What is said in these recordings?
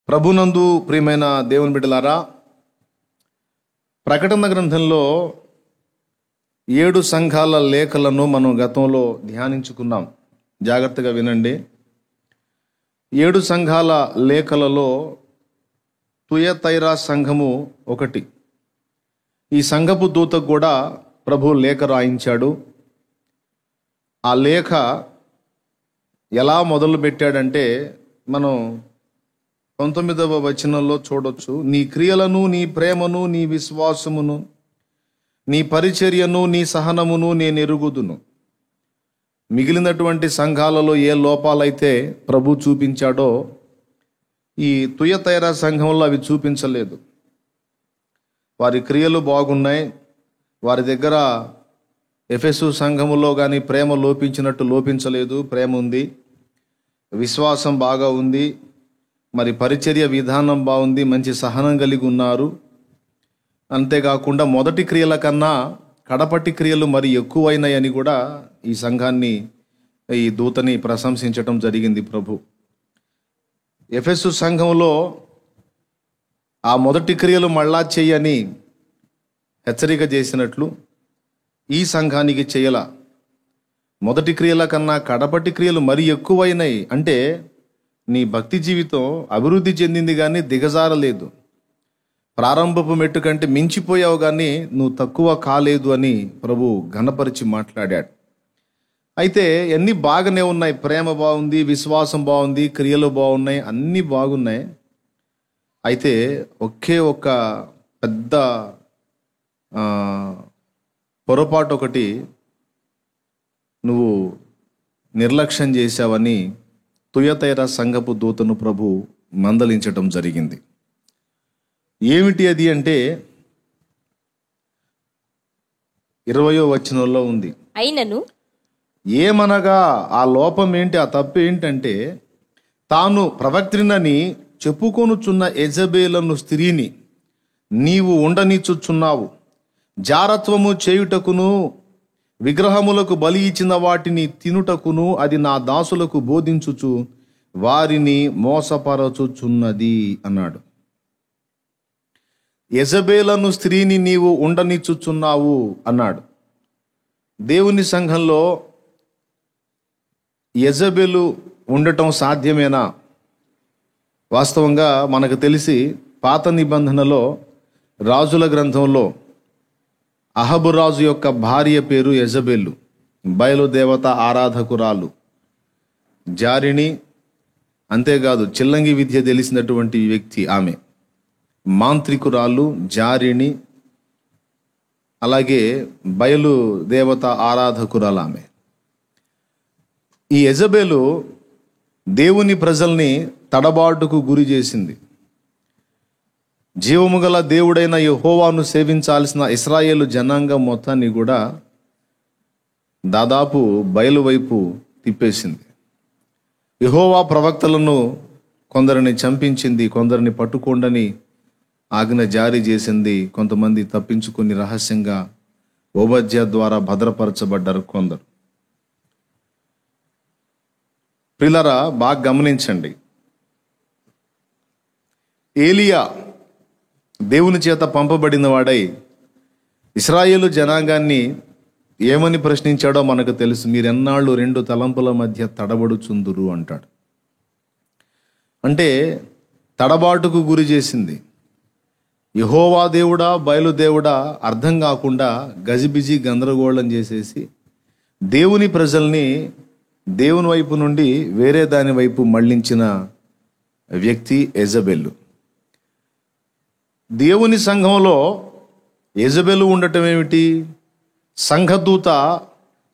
ప్రభునందు ప్రియమైన దేవుని బిడ్డలారా, ప్రకటన గ్రంథంలో 7 సంఘాల లేఖలను మనం గతంలో ధ్యానించుకున్నాం. జాగ్రత్తగా వినండి. 7 సంఘాల లేఖలలో తుయతైరా సంఘము ఒకటి. ఈ సంఘపు దూతకు కూడా ప్రభు లేఖ రాయించాడు. ఆ లేఖ ఎలా మొదలు పెట్టాడంటే మనం 19వ వచనంలో చూడొచ్చు. నీ క్రియలను, నీ ప్రేమను, నీ విశ్వాసమును, నీ పరిచర్యను, నీ సహనమును నేను ఎరుగుదును. మిగిలినటువంటి సంఘాలలో ఏ లోపాలైతే ప్రభు చూపించాడో ఈ తుయతైరా సంఘంలో అవి చూపించలేదు. వారి క్రియలు బాగున్నాయి. వారి దగ్గర ఎఫెసు సంఘములో కానీ ప్రేమ లోపించినట్టు లోపించలేదు. ప్రేమ ఉంది, విశ్వాసం బాగా ఉంది, మరి పరిచర్య విధానం బాగుంది, మంచి సహనం కలిగి ఉన్నారు. అంతేకాకుండా మొదటి క్రియల కన్నా కడపటి క్రియలు మరి ఎక్కువైనాయని కూడా ఈ సంఘాన్ని, ఈ దూతని ప్రశంసించటం జరిగింది ప్రభు. ఎఫెసు సంఘంలో ఆ మొదటి క్రియలు మళ్ళా చెయ్యని హెచ్చరిక చేసినట్లు ఈ సంఘానికి చేయల. మొదటి క్రియల కన్నా కడపటి క్రియలు మరి ఎక్కువైనాయి అంటే నీ భక్తి జీవితం అభివృద్ధి చెందింది కానీ దిగజారలేదు. ప్రారంభపు మెట్టు కంటే మించిపోయావు కానీ నువ్వు తక్కువ కాలేదు అని ప్రభు ఘనపరిచి మాట్లాడాడు. అయితే అన్నీ బాగానే ఉన్నాయి. ప్రేమ బాగుంది, విశ్వాసం బాగుంది, క్రియలు బాగున్నాయి, అన్నీ బాగున్నాయి. అయితే ఒకే ఒక పెద్ద పొరపాటు ఒకటి నువ్వు నిర్లక్ష్యం చేశావని తుయతైరా సంఘపు దూతను ప్రభు మందలించటం జరిగింది. ఏమిటి అది అంటే 20వ వచనంలో ఉంది. అయినను ఏమనగా ఆ లోపం ఏంటి, ఆ తప్పు ఏంటంటే తాను ప్రవక్త్రినని చెప్పుకొనుచున్న యెజబెలను స్త్రీని నీవు ఉండనిచ్చుచున్నావు. జారత్వము చేయుటకును విగ్రహములకు బలి ఇచ్చిన వాటిని తినుటకును అది నా దాసులకు బోధించుచు వారిని మోసపరచుచున్నది అన్నాడు. యెజబెలను స్త్రీని నీవు ఉండనిచ్చుచున్నావు అన్నాడు. దేవుని సంఘంలో యెజబెలు ఉండటం సాధ్యమేనా? వాస్తవంగా మనకు తెలిసి పాత నిబంధనలో రాజుల గ్రంథంలో అహబు రాజు యొక్క భార్య పేరు యెజబెలు. బయలుదేవత ఆరాధకురాలు, జారిణి, అంతేకాదు చిల్లంగి విద్య తెలిసినటువంటి వ్యక్తి ఆమె. మాంత్రికురాలు, జారిణి, అలాగే బయలుదేవత ఆరాధకురాలు ఆమె. ఈ యెజబెలు దేవుని ప్రజల్ని తడబాటుకు గురి చేసింది. జీవము గల దేవుడైన యెహోవాను సేవించాల్సిన ఇశ్రాయేలు జనాంగం మొత్తాన్ని కూడా దాదాపు బయలు వైపు తిప్పేసింది. యెహోవా ప్రవక్తలను కొందరిని చంపించింది, కొందరిని పట్టుకోండని ఆజ్ఞ జారీ చేసింది. కొంతమంది తప్పించుకొని రహస్యంగా ఓబద్య ద్వారా భద్రపరచబడ్డారు కొందరు. ప్రియులారా, బాగా గమనించండి. ఏలియా దేవుని చేత పంపబడిన వాడై ఇశ్రాయేలు జనాంగాన్ని ఏమని ప్రశ్నించాడో మనకు తెలుసు. మీరెన్నాళ్ళు 2 తలంపుల మధ్య తడబడుచుందురు అంటాడు. అంటే తడబాటుకు గురి చేసింది. యెహోవా దేవుడా, బయలుదేవుడా అర్థం కాకుండా గజిబిజి గందరగోళం చేసేసి దేవుని ప్రజల్ని దేవుని వైపు నుండి వేరే దాని వైపు మళ్లించిన వ్యక్తి యెజబెలు. దేవుని సంఘంలో యెజబెలు ఉండటం ఏమిటి? సంఘదూత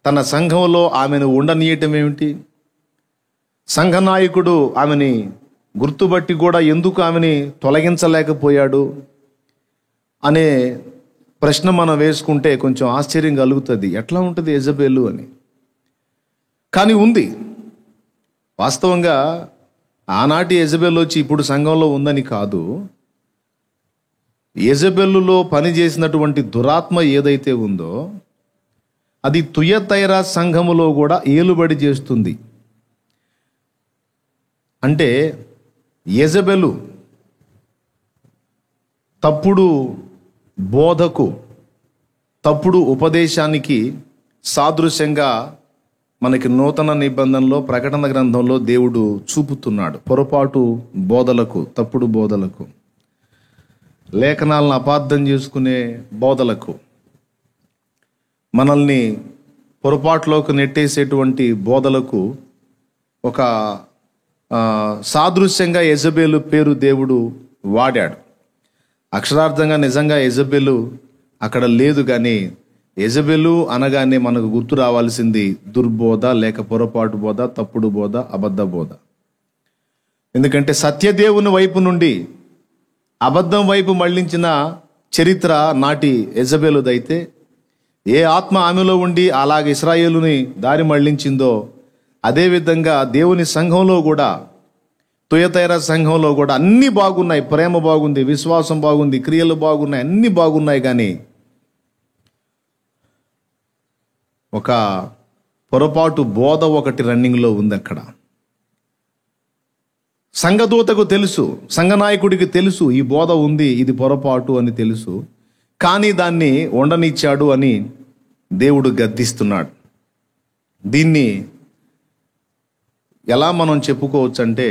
తన సంఘంలో ఆమెను ఉండనీయటం ఏమిటి? సంఘ నాయకుడు ఆమెని గుర్తుబట్టి కూడా ఎందుకు ఆమెని తొలగించలేకపోయాడు అనే ప్రశ్న మనం వేసుకుంటే కొంచెం ఆశ్చర్యం కలుగుతుంది. ఎట్లా ఉంటుంది యెజబెలు అని. కానీ ఉంది. వాస్తవంగా ఆనాటి యెజబెలు వచ్చి ఇప్పుడు సంఘంలో ఉందని కాదు. యెజబెలులో పనిచేసినటువంటి దురాత్మ ఏదైతే ఉందో అది తుయతైరా సంఘములో కూడా ఏలుబడి చేస్తుంది. అంటే యెజబెలు తప్పుడు బోధకు, తప్పుడు ఉపదేశానికి సాదృశ్యంగా మనకి నూతన నిబంధనలో ప్రకటన గ్రంథంలో దేవుడు చూపుతున్నాడు. పొరపాటు బోధలకు, తప్పుడు బోధలకు, లేఖనాలను అపార్థం చేసుకునే బోధలకు, మనల్ని పొరపాటులోకి నెట్టేసేటువంటి బోధలకు ఒక సాదృశ్యంగా యెజబెలు పేరు దేవుడు వాడాడు. అక్షరార్థంగా నిజంగా యెజబెలు అక్కడ లేదు, కానీ యెజబెలు అనగానే మనకు గుర్తు రావాల్సింది దుర్బోధ, లేక పొరపాటు బోధ, తప్పుడు బోధ, అబద్ధ బోధ. ఎందుకంటే సత్యదేవుని వైపు నుండి అబద్ధం వైపు మళ్లించిన చరిత్ర నాటి యెజబెలుదైతే, ఏ ఆత్మ ఆమెలో ఉండి అలాగే ఇశ్రాయేలుని దారి మళ్లించిందో అదేవిధంగా దేవుని సంఘంలో కూడా, తుయతైరా సంఘంలో కూడా అన్నీ బాగున్నాయి. ప్రేమ బాగుంది, విశ్వాసం బాగుంది, క్రియలు బాగున్నాయి, అన్నీ బాగున్నాయి. కానీ ఒక పొరపాటు బోధ ఒకటి రన్నింగ్లో ఉంది అక్కడ. సంఘదూతకు తెలుసు, సంఘనాయకుడికి తెలుసు ఈ బోధ ఉంది, ఇది పొరపాటు అని తెలుసు, కానీ దాన్ని ఉండనిచ్చాడు అని దేవుడు గద్దిస్తున్నాడు. దీన్ని ఎలా మనం చెప్పుకోవచ్చు అంటే,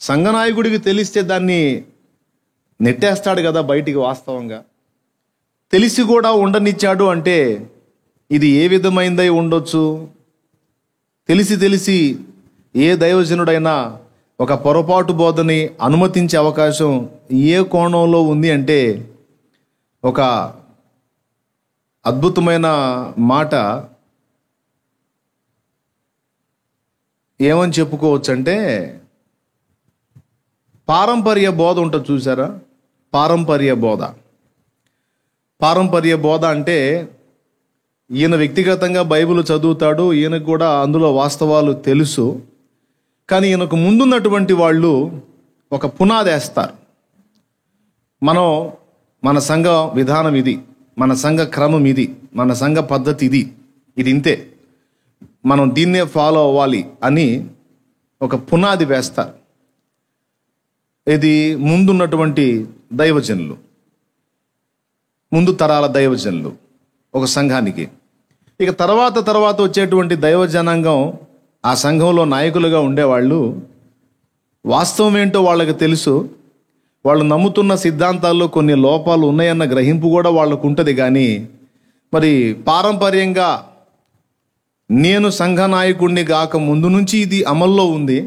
సంఘనాయకుడికి తెలిస్తే దాన్ని నెట్టేస్తాడు కదా బయటికి. వాస్తవంగా తెలిసి కూడా ఉండనిచ్చాడు అంటే ఇది ఏ విధమైందై ఉండొచ్చు? తెలిసి ఏ దైవజనుడైనా ఒక పొరపాటు బోధని అనుమతించే అవకాశం ఏ కోణంలో ఉంది అంటే, ఒక అద్భుతమైన మాట ఏమని చెప్పుకోవచ్చు అంటే, పారంపర్య బోధ ఉంటుంది చూసారా? పారంపర్య బోధ అంటే ఈయన వ్యక్తిగతంగా బైబిల్ చదువుతాడు, ఈయనకు కూడా అందులో వాస్తవాలు తెలుసు, కానీ ఈయనకు ముందున్నటువంటి వాళ్ళు ఒక పునాది వేస్తారు. మన సంఘ విధానం ఇది, మన సంఘ క్రమం ఇది, మన సంఘ పద్ధతి ఇది ఇంతే, మనం దీన్నే ఫాలో అవ్వాలి అని ఒక పునాది వేస్తారు. ఇది ముందున్నటువంటి దైవజనులు, ముందు తరాల దైవజనులు ఒక సంఘానికి. ఇక తర్వాత వచ్చేటువంటి దైవజనాంగం, ఆ సంఘంలో నాయకులుగా ఉండేవాళ్ళు వాస్తవం ఏంటో వాళ్ళకి తెలుసు. వాళ్ళు నమ్ముతున్న సిద్ధాంతాల్లో కొన్ని లోపాలు ఉన్నాయన్న గ్రహింపు కూడా వాళ్ళకు ఉంటుంది. కానీ మరి పారంపర్యంగా నేను సంఘ నాయకుడిని కాక ముందు నుంచి ఇది అమల్లో ఉంది,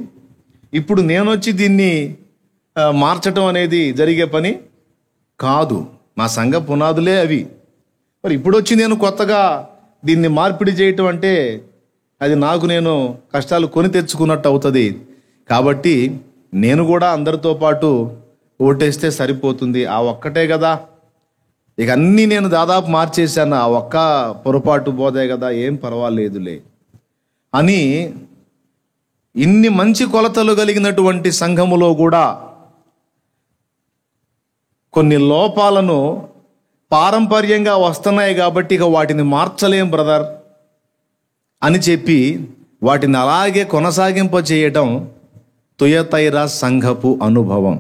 ఇప్పుడు నేను వచ్చి దీన్ని మార్చటం అనేది జరిగే పని కాదు. మా సంఘ పునాదులే అవి. మరి ఇప్పుడు వచ్చి నేను కొత్తగా దీన్ని మార్పిడి చేయటం అంటే అది నేను కష్టాలు కొని తెచ్చుకున్నట్టు అవుతుంది. కాబట్టి నేను కూడా అందరితో పాటు ఓటేస్తే సరిపోతుంది, ఆ ఒక్కటే కదా, ఇక అన్నీ నేను దాదాపు మార్చేశాను, ఆ ఒక్క పొరపాటు బోధే కదా, ఏం పర్వాలేదులే అని ఇన్ని మంచి కొలతలు కలిగినటువంటి సంఘములో కూడా కొన్ని లోపాలను పారంపర్యంగా వస్తున్నాయి కాబట్టి ఇక వాటిని మార్చలేం బ్రదర్ అని చెప్పి వాటిని అలాగే కొనసాగింప చేయటం తుయతైరా సంఘపు అనుభవం.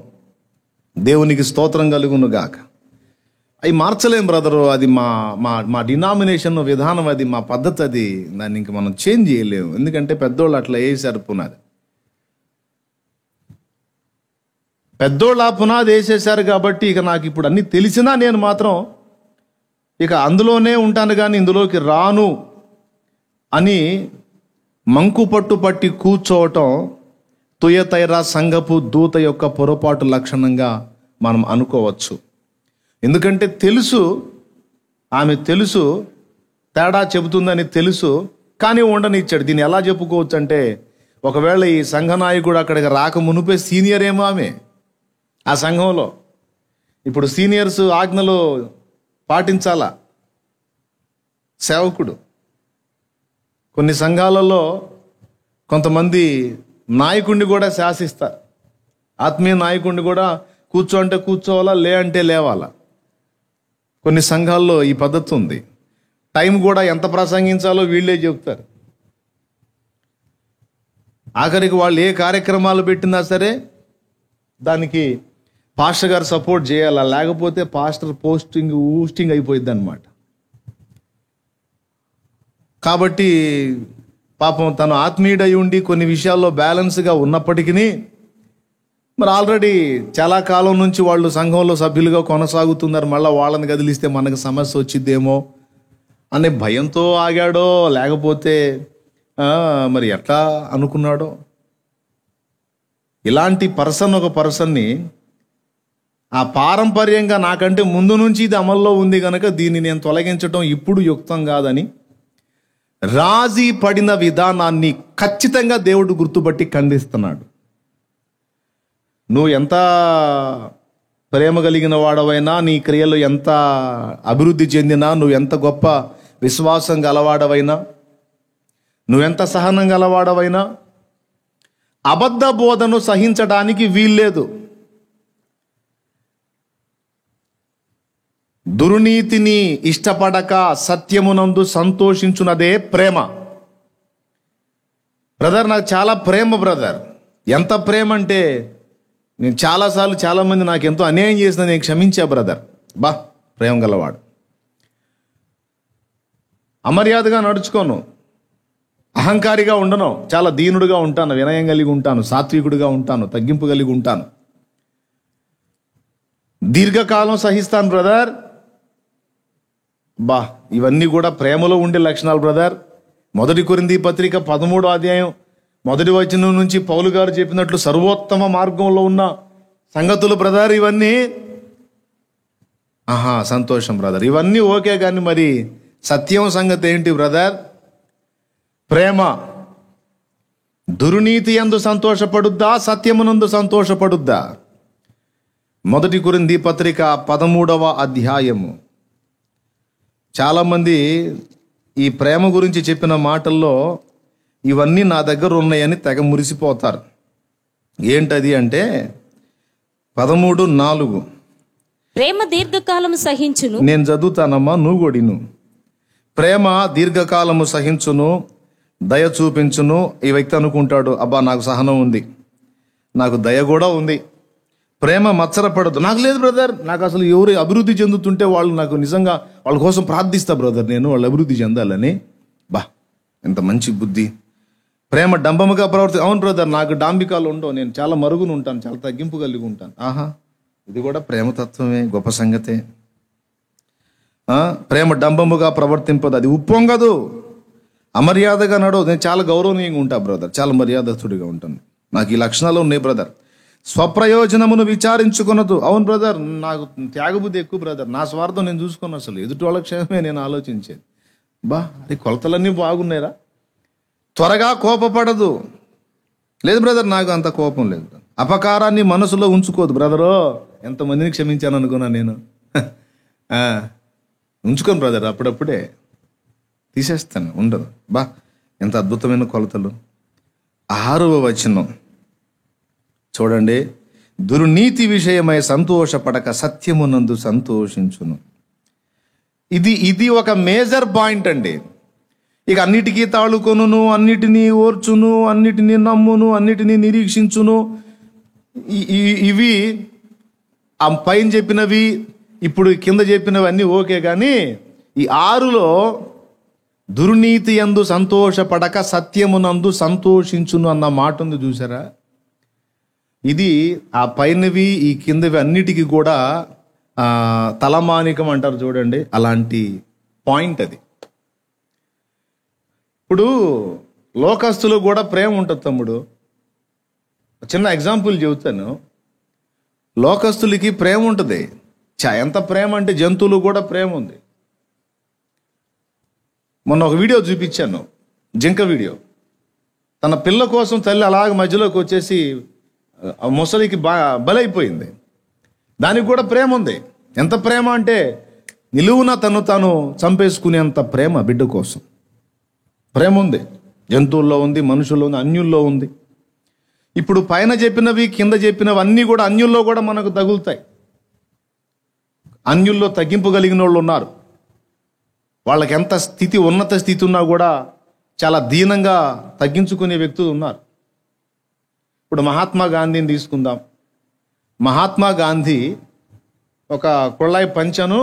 దేవునికి స్తోత్రం కలుగును గాక. అవి మార్చలేం బ్రదరు, అది మా డినామినేషన్ విధానం, అది మా పద్ధతి, అది దాన్ని ఇంక మనం చేంజ్ చేయలేము, ఎందుకంటే పెద్దోళ్ళు అట్లా వేసారు పునాది. పెద్దోళ్ళు ఆ పునాది వేసేసారు కాబట్టి ఇక నాకు ఇప్పుడు అన్నీ తెలిసినా నేను మాత్రం ఇక అందులోనే ఉంటాను కానీ ఇందులోకి రాను అని మంకు పట్టి కూర్చోవటం తుయతైరా సంఘపు దూత యొక్క పొరపాటు లక్షణంగా మనం అనుకోవచ్చు. ఎందుకంటే ఆమె తెలుసు, తేడా చెబుతుందని తెలుసు, కానీ ఉండనిచ్చాడు. దీన్ని ఎలా చెప్పుకోవచ్చు అంటే, ఒకవేళ ఈ సంఘ నాయకుడు అక్కడికి రాక మునిపే సీనియర్ ఏమో ఆమె ఆ సంఘంలో. ఇప్పుడు సీనియర్స్ ఆజ్ఞలు పాటించాలా సేవకుడు. కొన్ని సంఘాలలో కొంతమంది నాయకుడిని కూడా శాసిస్తారు, ఆత్మీయ నాయకుడిని కూడా కూర్చో అంటే కూర్చోవాలా, లే అంటే లేవాలా. కొన్ని సంఘాల్లో ఈ పద్ధతి ఉంది. టైం కూడా ఎంత ప్రసంగించాలో వీళ్ళే చెప్తారు. ఆఖరికి వాళ్ళు ఏ కార్యక్రమాలు పెట్టినా సరే దానికి పాస్టర్ గారు సపోర్ట్ చేయాలా, లేకపోతే పాస్టర్ ఊస్టింగ్ అయిపోయింది అనమాట. కాబట్టి పాపం తను ఆత్మీయుడై ఉండి కొన్ని విషయాల్లో బ్యాలెన్స్గా ఉన్నప్పటికీ మరి ఆల్రెడీ చాలా కాలం నుంచి వాళ్ళు సంఘంలో సభ్యులుగా కొనసాగుతున్నారు. మళ్ళీ వాళ్ళని కదిలిస్తే మనకు సమస్య వచ్చిద్దేమో అనే భయంతో ఆగాడో, లేకపోతే మరి ఎట్లా అనుకున్నాడో. ఇలాంటి ఒక పర్సన్ని ఆ పారంపర్యంగా నాకంటే ముందు నుంచి ఇది అమల్లో ఉంది కనుక దీన్ని నేను తొలగించడం ఇప్పుడు యుక్తం కాదని రాజీ పడిన విధానాన్ని ఖచ్చితంగా దేవుడు గుర్తుపట్టి ఖండిస్తున్నాడు. నువ్వు ఎంత ప్రేమ కలిగిన వాడవైనా, నీ క్రియలు ఎంత అభివృద్ధి చెందినా, నువ్వు ఎంత గొప్ప విశ్వాసం గలవాడవైనా, నువ్వెంత సహనం గలవాడవైనా అబద్ధ బోధను సహించడానికి వీల్లేదు. దుర్నీతిని ఇష్టపడక సత్యమునందు సంతోషించున్నదే ప్రేమ. బ్రదర్, నాకు చాలా ప్రేమ బ్రదర్. ఎంత ప్రేమ అంటే నేను చాలాసార్లు చాలామంది నాకు ఎంతో అన్యాయం చేసిన నేను క్షమించా బ్రదర్. ప్రేమ గలవాడు. అమర్యాదగా నడుచుకోను, అహంకారిగా ఉండను, చాలా దీనుడుగా ఉంటాను, వినయం కలిగి ఉంటాను, సాత్వికుడిగా ఉంటాను, తగ్గింపు కలిగి ఉంటాను, దీర్ఘకాలం సహిస్తాను బ్రదర్. ఇవన్నీ కూడా ప్రేమలో ఉండే లక్షణాలు బ్రదర్. 1 కొరింథీ పత్రిక 13వ అధ్యాయం 1వ వచనం నుంచి పౌలు గారు చెప్పినట్లు సర్వోత్తమ మార్గంలో ఉన్న సంగతులు బ్రదర్. ఇవన్నీ సంతోషం బ్రదర్, ఇవన్నీ ఓకే. కానీ మరి సత్యం సంగతి ఏంటి బ్రదర్? ప్రేమ దుర్నీతి యందు సంతోషపడుద్దా, సత్యమునందు సంతోషపడుద్దా? 1 కొరింథీ పత్రిక 13వ అధ్యాయము. చాలామంది ఈ ప్రేమ గురించి చెప్పిన మాటల్లో ఇవన్నీ నా దగ్గర ఉన్నాయని తెగ మురిసిపోతారు. ఏంటది అంటే 13:4 ప్రేమ దీర్ఘకాలము సహించును. నేను చదువుతానమ్మా, నువ్వు కొడిను. ప్రేమ దీర్ఘకాలము సహించును, దయ చూపించును. ఈ వ్యక్తి అనుకుంటాడు, నాకు సహనం ఉంది, నాకు దయ కూడా ఉంది, ప్రేమ మత్సరపడదు. నాకు లేదు బ్రదర్, నాకు అసలు ఎవరు అభివృద్ధి చెందుతుంటే వాళ్ళు నాకు నిజంగా వాళ్ళ కోసం ప్రార్థిస్తా బ్రదర్, నేను వాళ్ళు అభివృద్ధి చెందాలని. ఎంత మంచి బుద్ధి. ప్రేమ డంబముగా అవును బ్రదర్, నాకు డాంబికాలు ఉండవు, నేను చాలా మరుగును ఉంటాను, చాలా తగ్గింపు కలిగి ఉంటాను. ఇది కూడా ప్రేమతత్వమే, గొప్ప సంగతే. ప్రేమ డంబముగా ప్రవర్తింపదు, అది ఉప్పొంగదు, అమర్యాదగా నడవదు. నేను చాలా గౌరవనీయంగా ఉంటా బ్రదర్, చాలా మర్యాదస్తుడిగా ఉంటాను, నాకు ఈ లక్షణాలు ఉన్నాయి బ్రదర్. స్వప్రయోజనమును విచారించుకున్నదు. అవును బ్రదర్, నాకు త్యాగబుద్ధి ఎక్కువ బ్రదర్, నా స్వార్థం నేను చూసుకున్నాను, అసలు ఎదుటి వాళ్ళ క్షేమమే నేను ఆలోచించేది. అది కొలతలన్నీ బాగున్నాయిరా. త్వరగా కోపపడదు. లేదు బ్రదర్, నాకు అంత కోపం లేదు. అపకారాన్ని మనసులో ఉంచుకోదు. బ్రదరు, ఎంతమందిని క్షమించాను అనుకున్నా నేను. ఉంచుకోను బ్రదర్, అప్పుడప్పుడే తీసేస్తాను, ఉండదు. ఎంత అద్భుతమైన కొలతలు. 6వ వచనం చూడండి. దుర్నీతి విషయమై సంతోషపడక సత్యమునందు సంతోషించును. ఇది ఒక మేజర్ పాయింట్ అండి. ఇక అన్నిటికీ తాళుకొనును, అన్నిటినీ ఓర్చును, అన్నిటినీ నమ్మును, అన్నిటినీ నిరీక్షించును. ఇవి ఆ పైన చెప్పినవి, ఇప్పుడు కింద చెప్పినవి అన్నీ ఓకే. కానీ ఈ 6లో దుర్నీతి యందు సంతోషపడక సత్యమునందు సంతోషించును అన్న మాట ఉంది చూసారా? ఇది ఆ పైనవి ఈ కిందవి అన్నిటికీ కూడా తలమానికం అంటారు చూడండి, అలాంటి పాయింట్ అది. ఇప్పుడు లోకస్తులు కూడా ప్రేమ ఉంటుంది తమ్ముడు. చిన్న ఎగ్జాంపుల్ చెబుతాను. లోకస్తులకి ప్రేమ ఉంటుంది. ఎంత ప్రేమ అంటే జంతువులు కూడా ప్రేమ ఉంది. మొన్న ఒక వీడియో చూపించాను, జింక వీడియో. తన పిల్ల కోసం తల్లి అలాగ మధ్యలోకి వచ్చేసి ముసలికి బలైపోయింది. దానికి కూడా ప్రేమ ఉంది. ఎంత ప్రేమ అంటే నిలువున తాను చంపేసుకునేంత ప్రేమ బిడ్డ కోసం. ప్రేమ ఉంది, జంతువుల్లో ఉంది, మనుషుల్లో ఉంది, అన్యుల్లో ఉంది. ఇప్పుడు పైన చెప్పినవి కింద చెప్పినవి అన్నీ కూడా అన్యుల్లో కూడా మనకు తగులుతాయి. అన్యుల్లో తగ్గింపు కలిగిన వాళ్ళు ఉన్నారు. వాళ్ళకి ఎంత స్థితి, ఉన్నత స్థితి ఉన్నా కూడా చాలా దీనంగా తగ్గించుకునే వ్యక్తులు ఉన్నారు. ఇప్పుడు మహాత్మా గాంధీని తీసుకుందాం. మహాత్మా గాంధీ ఒక కుళ్ళాయి పంచను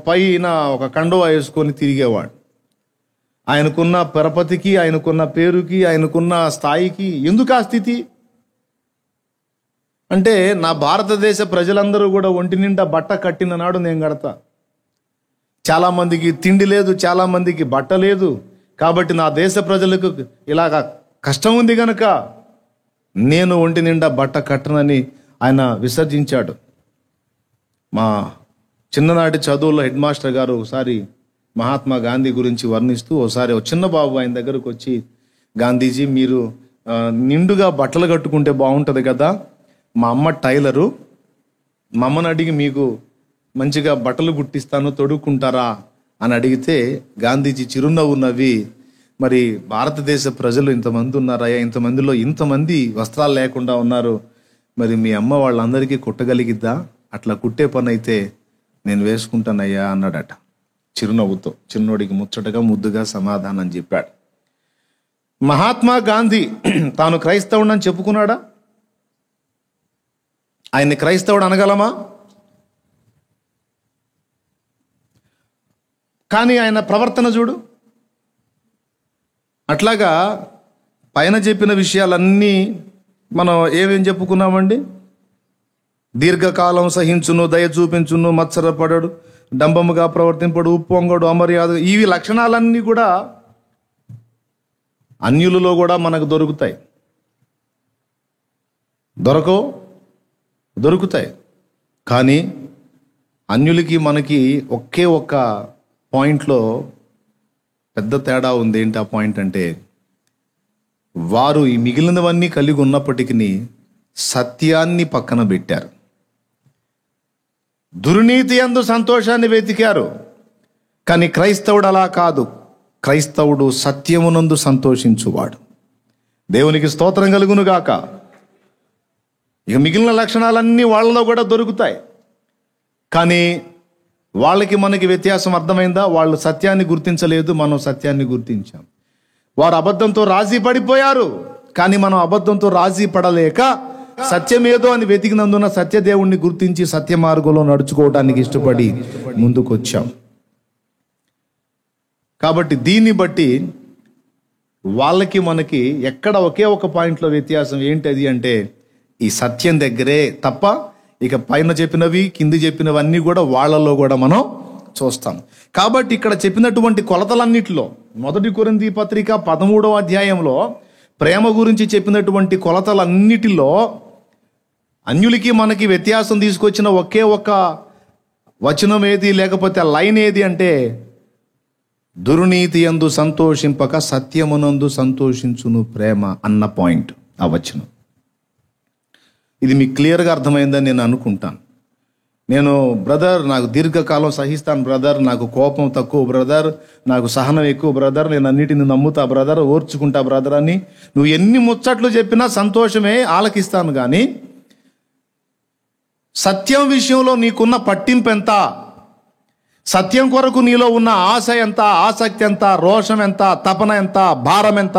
పైన ఒక కండువా వేసుకొని తిరిగేవాడు. ఆయనకున్న పరపతికి, ఆయనకున్న పేరుకి, ఆయనకున్న స్థాయికి ఎందుకు ఆ స్థితి అంటే, నా భారతదేశ ప్రజలందరూ కూడా ఒంటి నిండా బట్ట కట్టిన నాడు నేను కడతా. చాలామందికి తిండి లేదు, చాలామందికి బట్ట లేదు, కాబట్టి నా దేశ ప్రజలకు ఇలాగా కష్టం ఉంది గనక నేను ఒంటి నిండా బట్ట కట్టనని ఆయన విసర్జించాడు. మా చిన్ననాటి చదువుల్లో హెడ్ మాస్టర్ గారు ఒకసారి మహాత్మా గాంధీ గురించి వర్ణిస్తూ ఒకసారి ఒక చిన్న బాబు ఆయన దగ్గరకు వచ్చి, గాంధీజీ మీరు నిండుగా బట్టలు కట్టుకుంటే బాగుంటుంది కదా, మా అమ్మ టైలరు, మా అమ్మని అడిగి మీకు మంచిగా బట్టలు కుట్టిస్తాను, తొడుక్కుంటారా అని అడిగితే గాంధీజీ చిరునవ్వు నవ్వి, మరి భారతదేశ ప్రజలు ఇంతమంది ఉన్నారయ్యా, ఇంతమందిలో ఇంతమంది వస్త్రాలు లేకుండా ఉన్నారు, మరి మీ అమ్మ వాళ్ళందరికీ కుట్టగలిగిద్దా, అట్లా కుట్టే పని అయితే నేను వేసుకుంటానయ్యా అన్నాడట చిరునవ్వుతో. చిన్నోడికి ముచ్చటగా ముద్దుగా సమాధానం చెప్పాడు. మహాత్మా గాంధీ తాను క్రైస్తవుడని చెప్పుకున్నాడా? ఆయన్ని క్రైస్తవుడు అనగలమా? కానీ ఆయన ప్రవర్తన చూడు. అట్లాగా పైన చెప్పిన విషయాలన్నీ మనం ఏమేం చెప్పుకున్నామండి? దీర్ఘకాలం సహించును, దయ చూపించును, మత్సరపడడు, డంబముగా ప్రవర్తింపడు, ఉప్పొంగడు, అమర్యాద, ఇవి లక్షణాలన్నీ కూడా అన్యులలో కూడా మనకు దొరుకుతాయి. దొరుకుతాయి. కానీ అన్యులకి మనకి ఒకే ఒక్క పాయింట్లో పెద్ద తేడా ఉంది. ఏంటి ఆ పాయింట్ అంటే, వారు ఈ మిగిలినవన్నీ కలిగి ఉన్నప్పటికీ సత్యాన్ని పక్కన పెట్టారు. దుర్నీతి యందు సంతోషాన్ని వెతికారు. కానీ క్రైస్తవుడు అలా కాదు. క్రైస్తవుడు సత్యమునందు సంతోషించువాడు. దేవునికి స్తోత్రం కలుగును గాక. ఇక మిగిలిన లక్షణాలన్నీ వాళ్ళలో కూడా దొరుకుతాయి. కానీ వాళ్ళకి మనకి వ్యత్యాసం అర్థమైందా? వాళ్ళు సత్యాన్ని గుర్తించలేదు, మనం సత్యాన్ని గుర్తించాం. వారు అబద్ధంతో రాజీ పడిపోయారు, కానీ మనం అబద్ధంతో రాజీ పడలేక సత్యమేదో అని వెతికినందున సత్యదేవుణ్ణి గుర్తించి సత్య మార్గంలో నడుచుకోవడానికి ఇష్టపడి ముందుకొచ్చాం. కాబట్టి దీన్ని బట్టి వాళ్ళకి మనకి ఎక్కడ ఒకే ఒక పాయింట్లో వ్యత్యాసం ఏంటది అంటే, ఈ సత్యం దగ్గరే తప్ప ఇక పైన చెప్పినవి కింది చెప్పినవన్నీ కూడా వాళ్ళలో కూడా మనం చూస్తాం. కాబట్టి ఇక్కడ చెప్పినటువంటి కొలతలన్నిటిలో 1 కొరింథీ పత్రిక 13వ అధ్యాయంలో ప్రేమ గురించి చెప్పినటువంటి కొలతలన్నిటిలో అన్యులకి మనకి వ్యత్యాసం తీసుకొచ్చిన ఒకే ఒక వచనం ఏది, లేకపోతే లైన్ ఏది అంటే, దుర్నీతి యందు సంతోషింపక సత్యమునందు సంతోషించును ప్రేమ అన్న పాయింట్, ఆ వచనం. ఇది మీకు క్లియర్గా అర్థమైందని నేను అనుకుంటాను. నేను బ్రదర్ నాకు దీర్ఘకాలం సహిస్తాను బ్రదర్, నాకు కోపం తక్కువ బ్రదర్, నాకు సహనం ఎక్కువ బ్రదర్, నేను అన్నిటిని నమ్ముతా బ్రదర్, ఓర్చుకుంటా బ్రదర్ అని నువ్వు ఎన్ని ముచ్చట్లు చెప్పినా సంతోషమే, ఆలకిస్తాను. కానీ సత్యం విషయంలో నీకున్న పట్టింపు ఎంత, సత్యం కొరకు నీలో ఉన్న ఆశ ఎంత, ఆసక్తి ఎంత, రోషం ఎంత, తపన ఎంత, భారం ఎంత,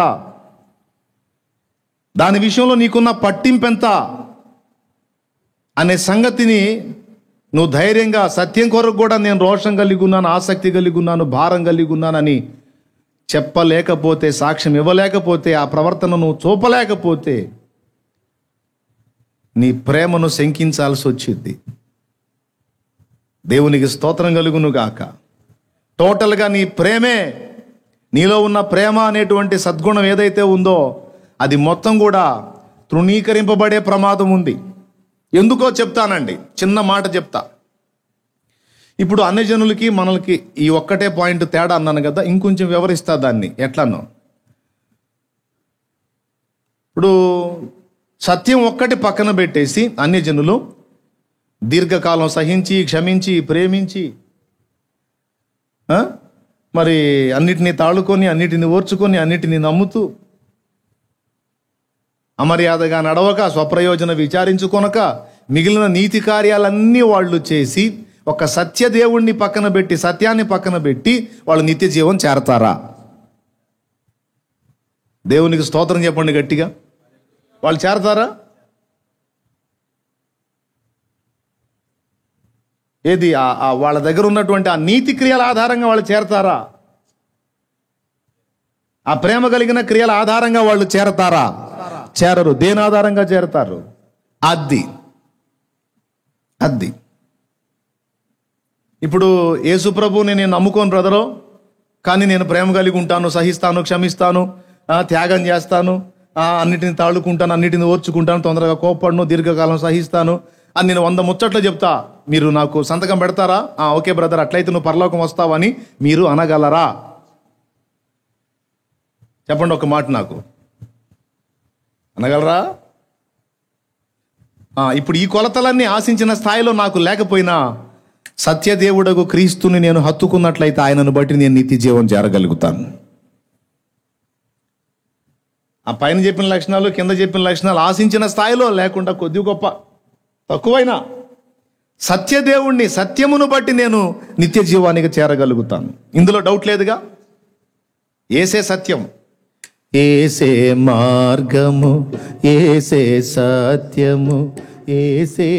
దాని విషయంలో నీకున్న పట్టింపు ఎంత అనే సంగతిని నువ్వు ధైర్యంగా సత్యం కొరకు కూడా నేను రోషం కలిగి ఉన్నాను, ఆసక్తి కలిగి ఉన్నాను, భారం కలిగి ఉన్నానని చెప్పలేకపోతే, సాక్ష్యం ఇవ్వలేకపోతే, ఆ ప్రవర్తన నువ్వు చూపలేకపోతే నీ ప్రేమను శంకించాల్సి వచ్చింది. దేవునికి స్తోత్రం కలుగును గాక. టోటల్గా నీ ప్రేమే, నీలో ఉన్న ప్రేమ అనేటువంటి సద్గుణం ఏదైతే ఉందో అది మొత్తం కూడా తృణీకరింపబడే ప్రమాదం ఉంది. ఎందుకో చెప్తానండి, చిన్న మాట చెప్తా. ఇప్పుడు అన్ని జనులకి మనకి ఈ ఒక్కటే పాయింట్ తేడా అన్నాను కదా, ఇంకొంచెం వివరిస్తా దాన్ని ఎట్లానో. ఇప్పుడు సత్యం ఒక్కటి పక్కన పెట్టేసి అన్ని జనులు దీర్ఘకాలం సహించి, క్షమించి, ప్రేమించి, మరి అన్నిటినీ తాళుకొని, అన్నిటిని ఓర్చుకొని, అన్నిటినీ నమ్ముతూ, అమర్యాదగా నడవక, స్వప్రయోజన విచారించుకొనక, మిగిలిన నీతి కార్యాలన్నీ వాళ్ళు చేసి ఒక సత్యదేవుణ్ణి పక్కన పెట్టి, సత్యాన్ని పక్కన పెట్టి వాళ్ళు నిత్య జీవం చేరతారా? దేవునికి స్తోత్రం చెప్పండి గట్టిగా. వాళ్ళు చేరతారా? ఏది వాళ్ళ దగ్గర ఉన్నటువంటి ఆ నీతి క్రియల ఆధారంగా వాళ్ళు చేరతారా? ఆ ప్రేమ కలిగిన క్రియల ఆధారంగా వాళ్ళు చేరతారా? చేరరు. దేని ఆధారంగా చేరతారు? అది ఇప్పుడు యేసు ప్రభువుని నేను నమ్ముకోను బ్రదరు, కానీ నేను ప్రేమ కలిగి ఉంటాను, సహిస్తాను, క్షమిస్తాను, త్యాగం చేస్తాను, అన్నిటిని తాళుకుంటాను, అన్నిటిని ఓర్చుకుంటాను, తొందరగా కోప్పడను, దీర్ఘకాలం సహిస్తాను అని నేను 100 ముచ్చట్లు చెప్తా. మీరు నాకు సంతకం పెడతారా? ఓకే బ్రదర్, అట్లయితే నువ్వు పరలోకం వస్తావని మీరు అనగలరా? చెప్పండి ఒక మాట, నాకు అనగలరా? ఇప్పుడు ఈ కొలతలన్నీ ఆశించిన స్థాయిలో నాకు లేకపోయినా సత్యదేవుడకు క్రీస్తుని నేను హత్తుకున్నట్లయితే ఆయనను బట్టి నేను నిత్య జీవం చేరగలుగుతాను. ఆ పైన చెప్పిన లక్షణాలు, కింద చెప్పిన లక్షణాలు ఆశించిన స్థాయిలో లేకుండా కొద్ది గొప్ప తక్కువైనా సత్యదేవుణ్ణి, సత్యమును బట్టి నేను నిత్య జీవానికి చేరగలుగుతాను. ఇందులో డౌట్ లేదుగా. ఏసే సత్యం, ఏసే మార్గము, ఏసే సత్యము, ఏసే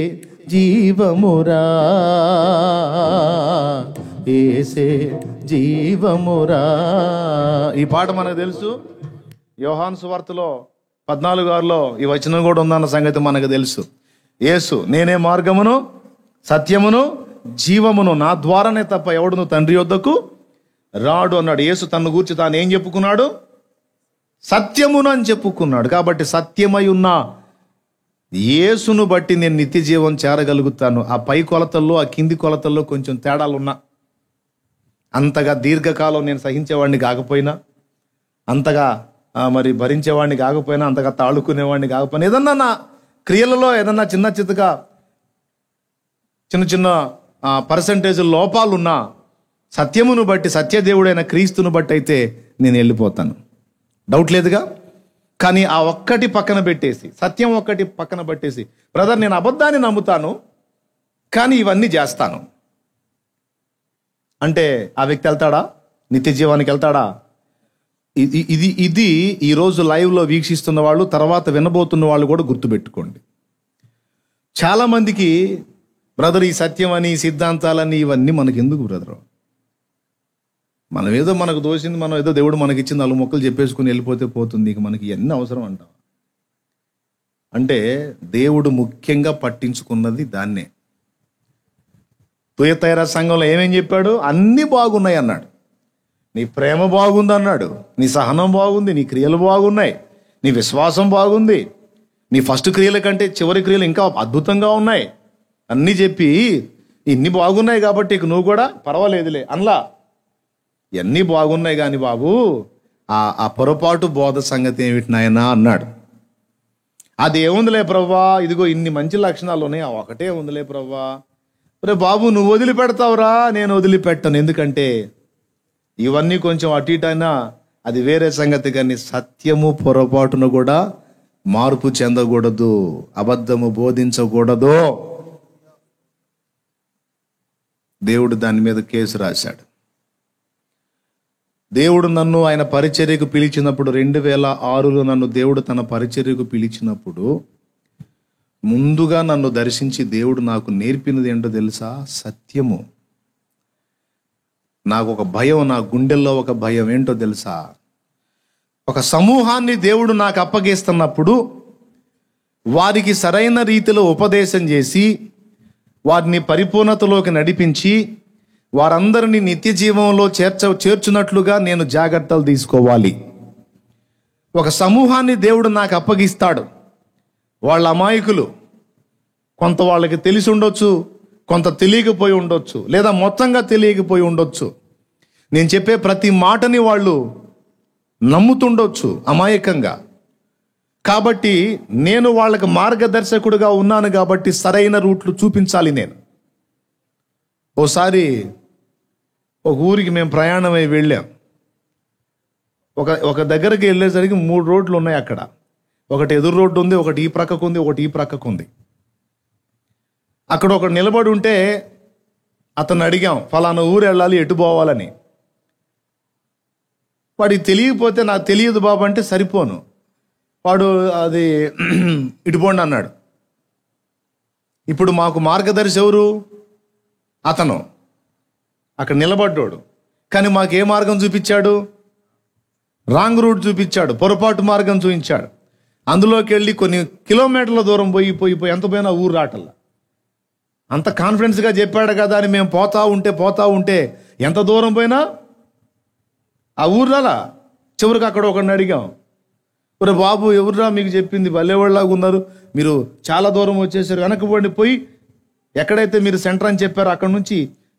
జీవమురా, ఏసే జీవమురా. ఈ పాట మనకు తెలుసు. యోహాను సువార్తలో 14:6 ఈ వచనం కూడా ఉందన్న సంగతి మనకు తెలుసు. యేసు నేనే మార్గమును, సత్యమును, జీవమును, నా ద్వారానే తప్ప ఎవడును తండ్రి యొద్దకు రాడు అన్నాడు. యేసు తన్ను గూర్చి తాను ఏం చెప్పుకున్నాడు? సత్యమును అని చెప్పుకున్నాడు. కాబట్టి సత్యమై ఉన్న యేసును బట్టి నేను నిత్య జీవం చేరగలుగుతాను. ఆ పై కొలతల్లో, ఆ కింది కొలతల్లో కొంచెం తేడాలున్నా, అంతగా దీర్ఘకాలం నేను సహించేవాడిని కాకపోయినా, అంతగా మరి భరించేవాడిని కాకపోయినా, అంతగా తాళుకునేవాడిని కాకపోయినా, ఏదన్నా నా క్రియలలో ఏదన్నా చిన్న చిన్న పర్సంటేజ్ లోపాలున్నా సత్యమును బట్టి, సత్యదేవుడైన క్రీస్తును బట్టి అయితే నేను వెళ్ళిపోతాను. డౌట్ లేదుగా. కానీ ఆ ఒక్కటి పక్కన పెట్టేసి, సత్యం ఒక్కటి పక్కన పెట్టేసి, బ్రదర్ నేను అబద్ధాన్ని నమ్ముతాను కానీ ఇవన్నీ చేస్తాను అంటే ఆ వ్యక్తి వెళ్తాడా? నిత్య జీవానికి వెళ్తాడా? ఇది ఈరోజు లైవ్లో వీక్షిస్తున్న వాళ్ళు, తర్వాత వినబోతున్న వాళ్ళు కూడా గుర్తుపెట్టుకోండి. చాలామందికి బ్రదర్ ఈ సత్యం అని, సిద్ధాంతాలని ఇవన్నీ మనకి ఎందుకు బ్రదర్? మనం ఏదో మనకు దోసింది, మనం ఏదో దేవుడు మనకి ఇచ్చింది 4 మొక్కలు చెప్పేసుకుని వెళ్ళిపోతే పోతుంది. ఇక మనకి ఎన్ని అవసరం అంటాం? అంటే దేవుడు ముఖ్యంగా పట్టించుకున్నది దాన్నే. తుయతైరా సంఘంలో ఏమేం చెప్పాడు? అన్నీ బాగున్నాయి అన్నాడు. నీ ప్రేమ బాగుంది అన్నాడు, నీ సహనం బాగుంది, నీ క్రియలు బాగున్నాయి, నీ విశ్వాసం బాగుంది, నీ ఫస్ట్ క్రియల కంటే చివరి క్రియలు ఇంకా అద్భుతంగా ఉన్నాయి అన్నీ చెప్పి, ఇన్ని బాగున్నాయి కాబట్టి ఇక నువ్వు కూడా పర్వాలేదులే అనలా. ఇవన్నీ బాగున్నాయి కానీ బాబు ఆ పొరపాటు బోధ సంగతి ఏమిటి నాయనా అన్నాడు. అది ఏముందిలే ప్రవ్వా, ఇదిగో ఇన్ని మంచి లక్షణాలు ఉన్నాయి, ఒకటే ఉందిలే ప్రవ్వా. రే బాబు నువ్వు వదిలిపెడతావురా, నేను వదిలిపెట్టను. ఎందుకంటే ఇవన్నీ కొంచెం అటు ఇటు అయినా అది వేరే సంగతి, కానీ సత్యము పొరపాటును కూడా మార్పు చెందకూడదు, అబద్ధము బోధించకూడదు. దేవుడు దాని మీద కేసు రాశాడు. దేవుడు నన్ను ఆయన పరిచర్యకు పిలిచినప్పుడు, 2006లో నన్ను దేవుడు తన పరిచర్యకు పిలిచినప్పుడు ముందుగా నన్ను దర్శించి దేవుడు నాకు నేర్పినది ఏంటో తెలుసా? సత్యము. నాకు ఒక భయం, నా గుండెల్లో ఒక భయం ఏంటో తెలుసా? ఒక సమూహాన్ని దేవుడు నాకు అప్పగిస్తున్నప్పుడు వారికి సరైన రీతిలో ఉపదేశం చేసి వారిని పరిపూర్ణతలోకి నడిపించి వారందరినీ నిత్య జీవంలో చేర్చున్నట్లుగా నేను జాగ్రత్తలు తీసుకోవాలి. ఒక సమూహాన్ని దేవుడు నాకు అప్పగిస్తాడు. వాళ్ళ అమాయకులు, కొంత వాళ్ళకి తెలిసి ఉండొచ్చు, కొంత తెలియకపోయి ఉండొచ్చు, లేదా మొత్తంగా తెలియకపోయి ఉండొచ్చు. నేను చెప్పే ప్రతి మాటని వాళ్ళు నమ్ముతుండొచ్చు అమాయకంగా. కాబట్టి నేను వాళ్ళకి మార్గదర్శకుడిగా ఉన్నాను కాబట్టి సరైన రూట్లు చూపించాలి నేను. ఓసారి ఒక ఊరికి మేము ప్రయాణమై వెళ్ళాం. ఒక దగ్గరికి వెళ్ళేసరికి 3 రోడ్లు ఉన్నాయి అక్కడ. ఒకటి ఎదురు రోడ్డు ఉంది, ఒకటి ఈ ప్రక్కకు ఉంది, ఒకటి ఈ ప్రక్కకు ఉంది. అక్కడ ఒకడు నిలబడి ఉంటే అతను అడిగాం, ఫలానా ఊరు వెళ్ళాలి, ఎటు పోవాలని. వాడికి తెలియకపోతే నాకు తెలియదు బాబు అంటే సరిపోను. వాడు అది ఇటుపోండి అన్నాడు. ఇప్పుడు మాకు మార్గదర్శి ఎవరు? అతను అక్కడ నిలబడ్డాడు, కానీ మాకు ఏ మార్గం చూపించాడు? రాంగ్ రూట్ చూపించాడు, పొరపాటు మార్గం చూపించాడు. అందులోకి వెళ్ళి కొన్ని కిలోమీటర్ల దూరం పోయి ఎంత పోయినా ఊరు రాటల్లా. అంత కాన్ఫిడెన్స్గా చెప్పాడు కదా అని మేము పోతా ఉంటే ఎంత దూరం పోయినా ఆ ఊర్రాలా. చివరికి అక్కడ ఒకడిని అడిగాం, ఒరే బాబు ఎవరురా మీకు చెప్పింది, భలేవాళ్ళలాగా ఉన్నారు, మీరు చాలా దూరం వచ్చేసారు, వెనక్కిపోండి, పోయి ఎక్కడైతే మీరు సెంటర్ అని చెప్పారో అక్కడ నుంచి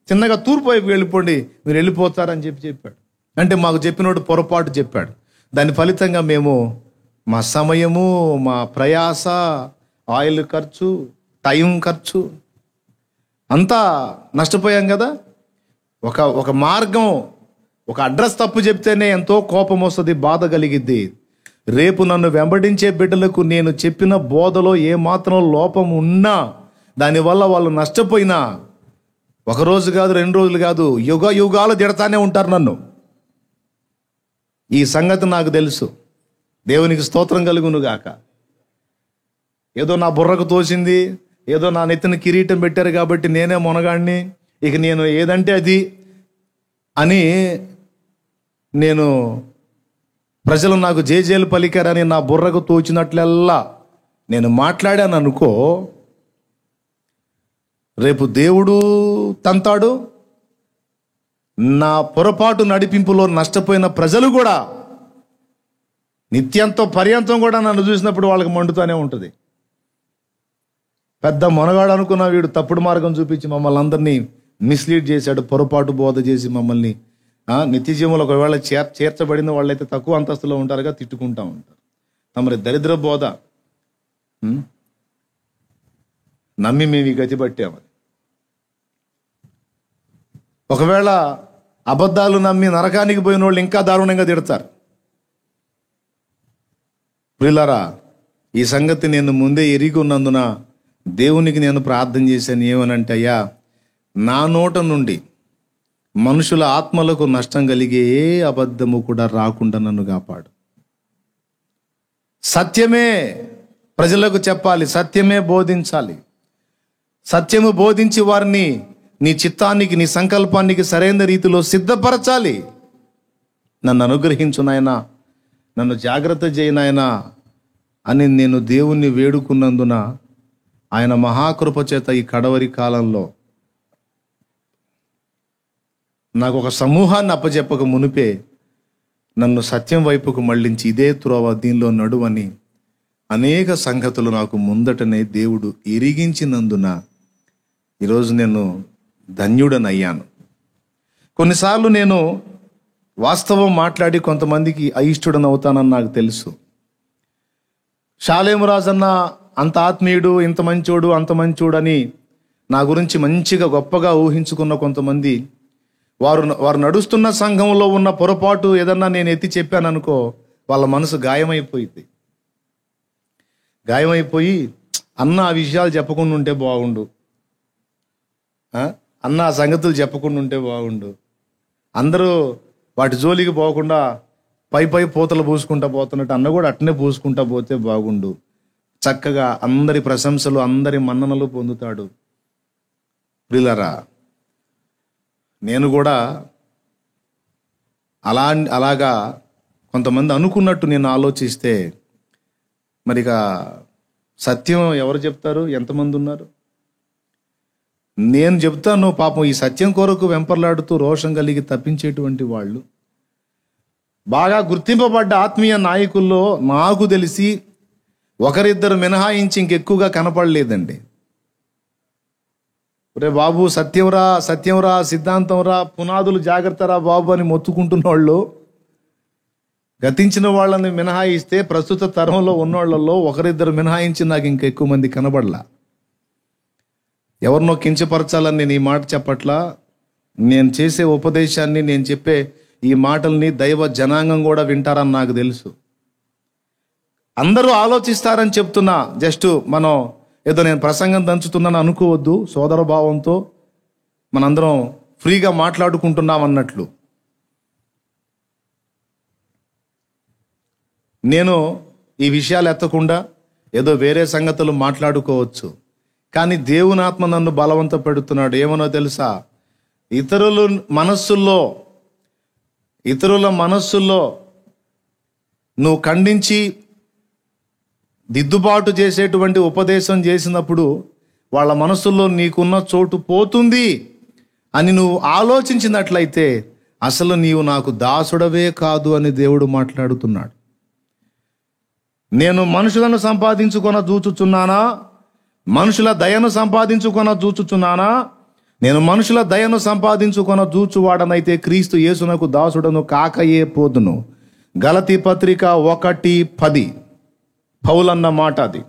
చిన్నగా తూర్పు వైపు వెళ్ళిపోండి, మీరు వెళ్ళిపోతారని చెప్పాడు. అంటే మాకు చెప్పినోడు పొరపాటు చెప్పాడు. దాని ఫలితంగా మేము మా సమయము, మా ప్రయాస, ఆయిల్ ఖర్చు, టైం ఖర్చు అంతా నష్టపోయాం కదా. ఒక మార్గం, ఒక అడ్రస్ తప్పు చెప్తేనే ఎంతో కోపం వస్తుంది, బాధ కలిగిద్ది. రేపు నన్ను వెంబడించే బిడ్డలకు నేను చెప్పిన బోధలో ఏమాత్రం లోపం ఉన్నా, దానివల్ల వాళ్ళు నష్టపోయినా, ఒకరోజు కాదు, 2 రోజులు కాదు, యుగాలు తిడతానే ఉంటారు నన్ను. ఈ సంగతి నాకు తెలుసు. దేవునికి స్తోత్రం కలుగును గాక. ఏదో నా బుర్రకు తోసింది, ఏదో నా నెత్తిన కిరీటం పెట్టారు కాబట్టి నేనే మొనగాడిని, ఇక నేను ఏదంటే అది అని నేను ప్రజలు నాకు జేజేలు పలికారని నా బుర్రకు తోచినట్లల్లా నేను మాట్లాడాను అనుకో, రేపు దేవుడు తంతాడు. నా పొరపాటు నడిపింపులో నష్టపోయిన ప్రజలు కూడా నిత్యంతో పర్యంతం కూడా నన్ను చూసినప్పుడు వాళ్ళకి మండుతూనే ఉంటుంది. పెద్ద మొనగాడు అనుకున్న వీడు తప్పుడు మార్గం చూపించి మమ్మల్ని అందరినీ మిస్లీడ్ చేశాడు, పొరపాటు బోధ చేసి మమ్మల్ని నిత్య జీవంలో ఒకవేళ చేర్చబడిన వాళ్ళైతే తక్కువ అంతస్తులో ఉంటారుగా, తిట్టుకుంటా ఉంటారు. తమరి దరిద్ర బోధ నమ్మి మేము ఈ గతి పట్టామని. ఒకవేళ అబద్ధాలు నమ్మి నరకానికి పోయిన వాళ్ళు ఇంకా దారుణంగా తిడతారు. ప్రియులారా, ఈ సంగతి నేను ముందే ఎరిగి ఉన్నందున దేవునికి నేను ప్రార్థన చేశాను. ఏమనంటే, అయ్యా, నా నోట నుండి మనుషుల ఆత్మలకు నష్టం కలిగే ఏ అబద్ధము కూడా రాకుండా నన్ను కాపాడు. సత్యమే ప్రజలకు చెప్పాలి, సత్యమే బోధించాలి. సత్యము బోధించి వారిని నీ చిత్తానికి, నీ సంకల్పానికి సరైన రీతిలో సిద్ధపరచాలి. నన్ను అనుగ్రహించు నాయనా, నన్ను జాగ్రత్త చేయి నాయనా అని నేను దేవుణ్ణి వేడుకున్నందున ఆయన మహాకృప చేత ఈ కడవరి కాలంలో నాకు ఒక సమూహాన్ని అప్పచెప్పక మునిపే నన్ను సత్యం వైపుకు మళ్ళించి ఇదే త్రోవ, దీనిలో నడువని అనేక సంగతులు నాకు ముందటనే దేవుడు ఎరిగించినందున ఈరోజు నేను ధన్యుడనయ్యాను. కొన్నిసార్లు నేను వాస్తవం మాట్లాడి కొంతమందికి అయిష్టుడనవుతానని నాకు తెలుసు. షాలేము రాజన్న అంత ఆత్మీయుడు, ఇంత మంచోడు, అంత మంచోడు అని నా గురించి మంచిగా గొప్పగా ఊహించుకున్న కొంతమంది వారు నడుస్తున్న సంఘంలో ఉన్న పొరపాటు ఏదన్నా నేను ఎత్తి చెప్పాను అనుకో, వాళ్ళ మనసు గాయమైపోయి అన్న ఆ విషయాలు చెప్పకుండా ఉంటే బాగుండు, అన్న ఆ సంగతులు చెప్పకుండా ఉంటే బాగుండు, అందరూ వాటి జోలికి పోకుండా పై పూతలు పూసుకుంటా పోతున్నట్టు అన్న కూడా అట్నే పూసుకుంటా పోతే బాగుండు, చక్కగా అందరి ప్రశంసలు, అందరి మన్ననలు పొందుతాడు. ప్రియులారా, నేను కూడా అలాగా కొంతమంది అనుకున్నట్టు నేను ఆలోచిస్తే మరి ఇక సత్యం ఎవరు చెప్తారు? ఎంతమంది ఉన్నారు? నేను చెప్తాను. పాపం ఈ సత్యం కొరకు వెంపర్లాడుతూ రోషం కలిగి తప్పించేటువంటి వాళ్ళు, బాగా గుర్తింపబడ్డ ఆత్మీయ నాయకుల్లో నాకు తెలిసి ఒకరిద్దరు మినహాయించి ఇంకెక్కువగా కనపడలేదండి. రే బాబు, సత్యంరా, సిద్ధాంతంరా, పునాదులు జాగ్రత్తరా బాబు అని మొత్తుకుంటున్న వాళ్ళు, గతించిన వాళ్ళని మినహాయిస్తే ప్రస్తుత తరంలో ఉన్నోళ్లలో ఒకరిద్దరు మినహాయించి నాకు ఇంకా ఎక్కువ మంది కనబడలా. ఎవరినో కించపరచాలని నేను ఈ మాట చెప్పట్లా. నేను చేసే ఉపదేశాన్ని, నేను చెప్పే ఈ మాటల్ని దైవ జనాంగం కూడా వింటారని నాకు తెలుసు. అందరూ ఆలోచిస్తారని చెప్తున్నా. జస్ట్ మనం ఏదో నేను ప్రసంగం దంచుతున్నాను అనుకోవద్దు. సోదర భావంతో మనందరం ఫ్రీగా మాట్లాడుకుంటున్నాం అన్నట్లు. నేను ఈ విషయాలు ఎత్తకుండా ఏదో వేరే సంగతులు మాట్లాడుకోవచ్చు, కానీ దేవుని ఆత్మ నన్ను బలవంత పెడుతున్నాడు. ఏమనో తెలుసా? ఇతరుల మనస్సుల్లో నువ్వు ఖండించి దిద్దుబాటు చేసేటువంటి ఉపదేశం చేసినప్పుడు వాళ్ళ మనస్సుల్లో నీకున్న చోటు పోతుంది అని నువ్వు ఆలోచించినట్లయితే అసలు నీవు నాకు దాసుడవే కాదు అని దేవుడు మాట్లాడుతున్నాడు. నేను మనుషులను సంపాదించుకొన చూచుచున్నానా? మనుషుల దయను సంపాదించుకొన చూచుచున్నానా? నేను మనుషుల దయను సంపాదించుకొన చూచువాడనైతే క్రీస్తు యేసునకు దాసుడను కాకయే పోదును. గలతీ పత్రిక 1:10 పౌలన్న మాట అది.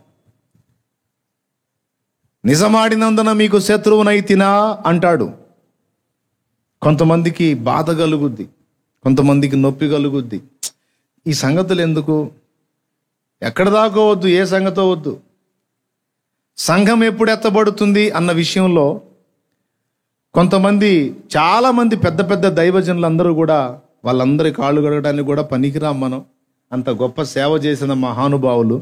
నిజమాడినందున మీకు శత్రువునైతినా అంటాడు. కొంతమందికి బాధ కలుగుద్ది, కొంతమందికి నొప్పి కలుగుద్ది. ఈ సంగతులు ఎందుకు? ఎక్కడ దాకా వద్దు, ఏ సంగతో వద్దు. సంఘం ఎప్పుడు ఎత్తబడుతుంది అన్న విషయంలో కొంతమంది, చాలామంది పెద్ద పెద్ద దైవజనులందరూ కూడా వాళ్ళందరి కాళ్ళు కడగడానికి కూడా పనికిరాం మనం, అంత గొప్ప సేవ చేసిన మహానుభావులు.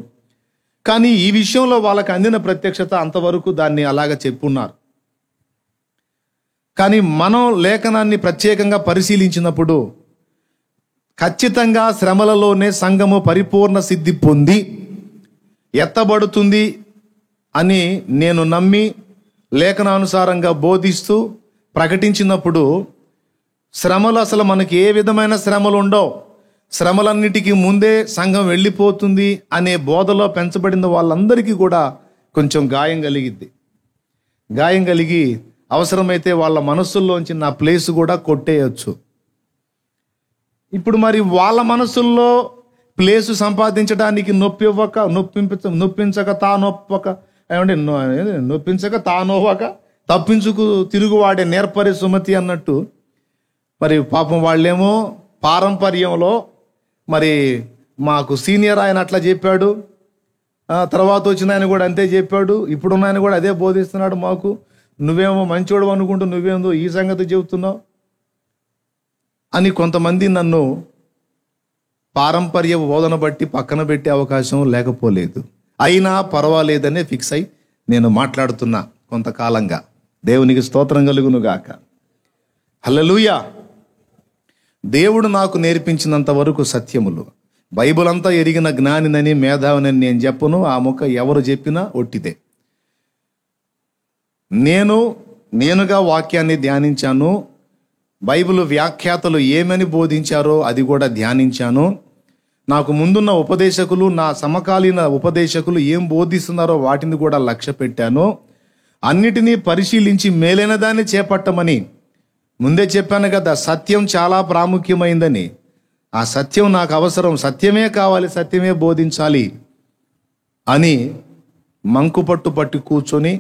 కానీ ఈ విషయంలో వాళ్ళకి అందిన ప్రత్యక్షత అంతవరకు దాన్ని అలాగ చెప్పున్నారు. కానీ మనం లేఖనాన్ని ప్రత్యేకంగా పరిశీలించినప్పుడు ఖచ్చితంగా శ్రమలలోనే సంఘము పరిపూర్ణ సిద్ధి పొంది ఎత్తబడుతుంది అని నేను నమ్మి లేఖనానుసారంగా బోధిస్తూ ప్రకటించినప్పుడు శ్రమలు అసలు మనకి ఏ విధమైన శ్రమలు ఉండవు, శ్రమలన్నిటికీ ముందే సంఘం వెళ్ళిపోతుంది అనే బోధలో పెంచబడిన వాళ్ళందరికీ కూడా కొంచెం గాయం కలిగి అవసరమైతే వాళ్ళ మనస్సుల్లోంచి నా ప్లేస్ కూడా కొట్టేయచ్చు. ఇప్పుడు మరి వాళ్ళ మనస్సుల్లో ప్లేసు సంపాదించడానికి నొప్పించక తానొవ్వక తప్పించుకు తిరుగువాడే నేర్పరి సుమతి అన్నట్టు, మరి పాపం వాళ్ళేమో పారంపర్యంలో మరి మాకు సీనియర్ ఆయన అట్లా చెప్పాడు, తర్వాత వచ్చిన ఆయన కూడా అంతే చెప్పాడు, ఇప్పుడున్న ఆయన కూడా అదే బోధిస్తున్నాడు మాకు, నువ్వేమో మంచోడు అనుకుంటూ నువ్వేందో ఈ సంగతి చెబుతున్నావు అని కొంతమంది నన్ను పారంపర్య బోధన బట్టి పక్కన పెట్టే అవకాశం లేకపోలేదు. అయినా పర్వాలేదనే ఫిక్స్ అయి నేను మాట్లాడుతున్నా కొంతకాలంగా. దేవునికి స్తోత్రం కలుగును గాక. హల్లెలూయా. దేవుడు నాకు నేర్పించినంత వరకు సత్యములు, బైబిల్ అంతా ఎరిగిన జ్ఞానినని మేధావినని నేను చెప్పను. ఆ ముక్క ఎవరు చెప్పినా ఒట్టిదే. నేనుగా వాక్యాన్ని ధ్యానించాను. బైబిల్ వ్యాఖ్యాతలు ఏమని బోధించారో అది కూడా ధ్యానించాను. నాకు ముందున్న ఉపదేశకులు, నా సమకాలీన ఉపదేశకులు ఏం బోధిస్తున్నారో వాటిని కూడా లక్ష్య పెట్టాను. అన్నిటినీ పరిశీలించి మేలైన దాన్ని చేపట్టమని ముందే చెప్పాను కదా. సత్యం చాలా ప్రాముఖ్యమైందని. ఆ సత్యం నాకు అవసరం, సత్యమే కావాలి, సత్యమే బోధించాలి అని మంకుపట్టు పట్టి కూర్చొని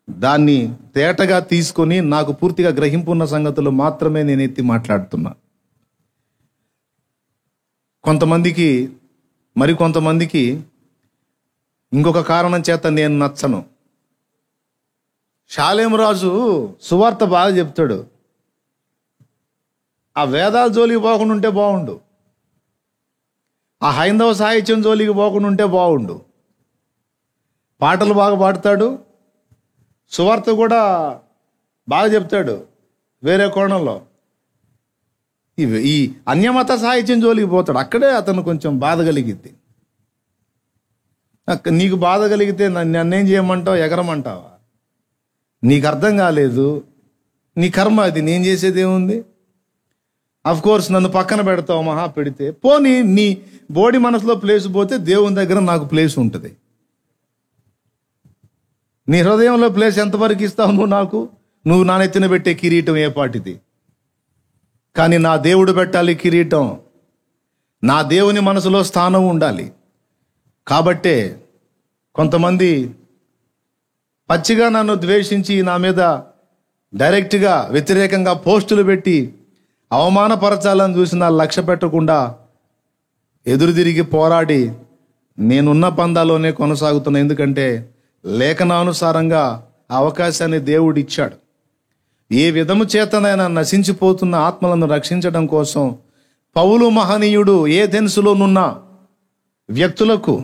దాన్ని తేటగా తీసుకొని నాకు పూర్తిగా గ్రహింపున్న సంగతులు మాత్రమే నేను ఎత్తి మాట్లాడుతున్నా. కొంతమందికి ఇంకొక కారణం చేత నేను నచ్చను. షాలేము రాజు సువార్త బాగా చెప్తాడు, ఆ వేదాల జోలికి పోకుండా ఉంటే బాగుండు, ఆ హైందవ సాహిత్యం జోలికి పోకుండా ఉంటే బాగుండు. పాటలు బాగా పాడతాడు, సువార్త కూడా బాగా చెప్తాడు వేరే కోణంలో. ఈ అన్యమత సాహిత్యం జోలికి పోతాడు, అక్కడే అతను కొంచెం బాధ కలిగిద్ది. నీకు బాధ కలిగితే నన్నేం చేయమంటావు, ఎగరమంటావా? నీకు అర్థం కాలేదు, నీ కర్మ అది, నేను చేసేది ఏముంది? అఫ్ కోర్స్ నన్ను పక్కన పెడతావు, మహా పెడితే పోనీ నీ బోడి మనసులో ప్లేస్ పోతే దేవుని దగ్గర నాకు ప్లేస్ ఉంటుంది. నీ హృదయంలో ప్లేస్ ఎంతవరకు ఇస్తావు నువ్వు నాకు? నువ్వు నా నెత్తిన పెట్టే కిరీటం ఏ పాటిది? కానీ నా దేవుడు పెట్టాలి కిరీటం, నా దేవుని మనసులో స్థానం ఉండాలి. కాబట్టే కొంతమంది పచ్చిగా నన్ను ద్వేషించి నా మీద డైరెక్ట్గా వ్యతిరేకంగా పోస్టులు పెట్టి అవమానపరచాలని చూసిన లక్ష్య పెట్టకుండా ఎదురు తిరిగి పోరాడి నేనున్న పందాలోనే కొనసాగుతున్నా. ఎందుకంటే లేఖనానుసారంగా అవకాశాన్ని దేవుడు ఇచ్చాడు. ఏ విధము చేతనైనా నశించిపోతున్న ఆత్మలను రక్షించడం కోసం పౌలు మహనీయుడు ఏథెన్సులోనున్న వ్యక్తులకు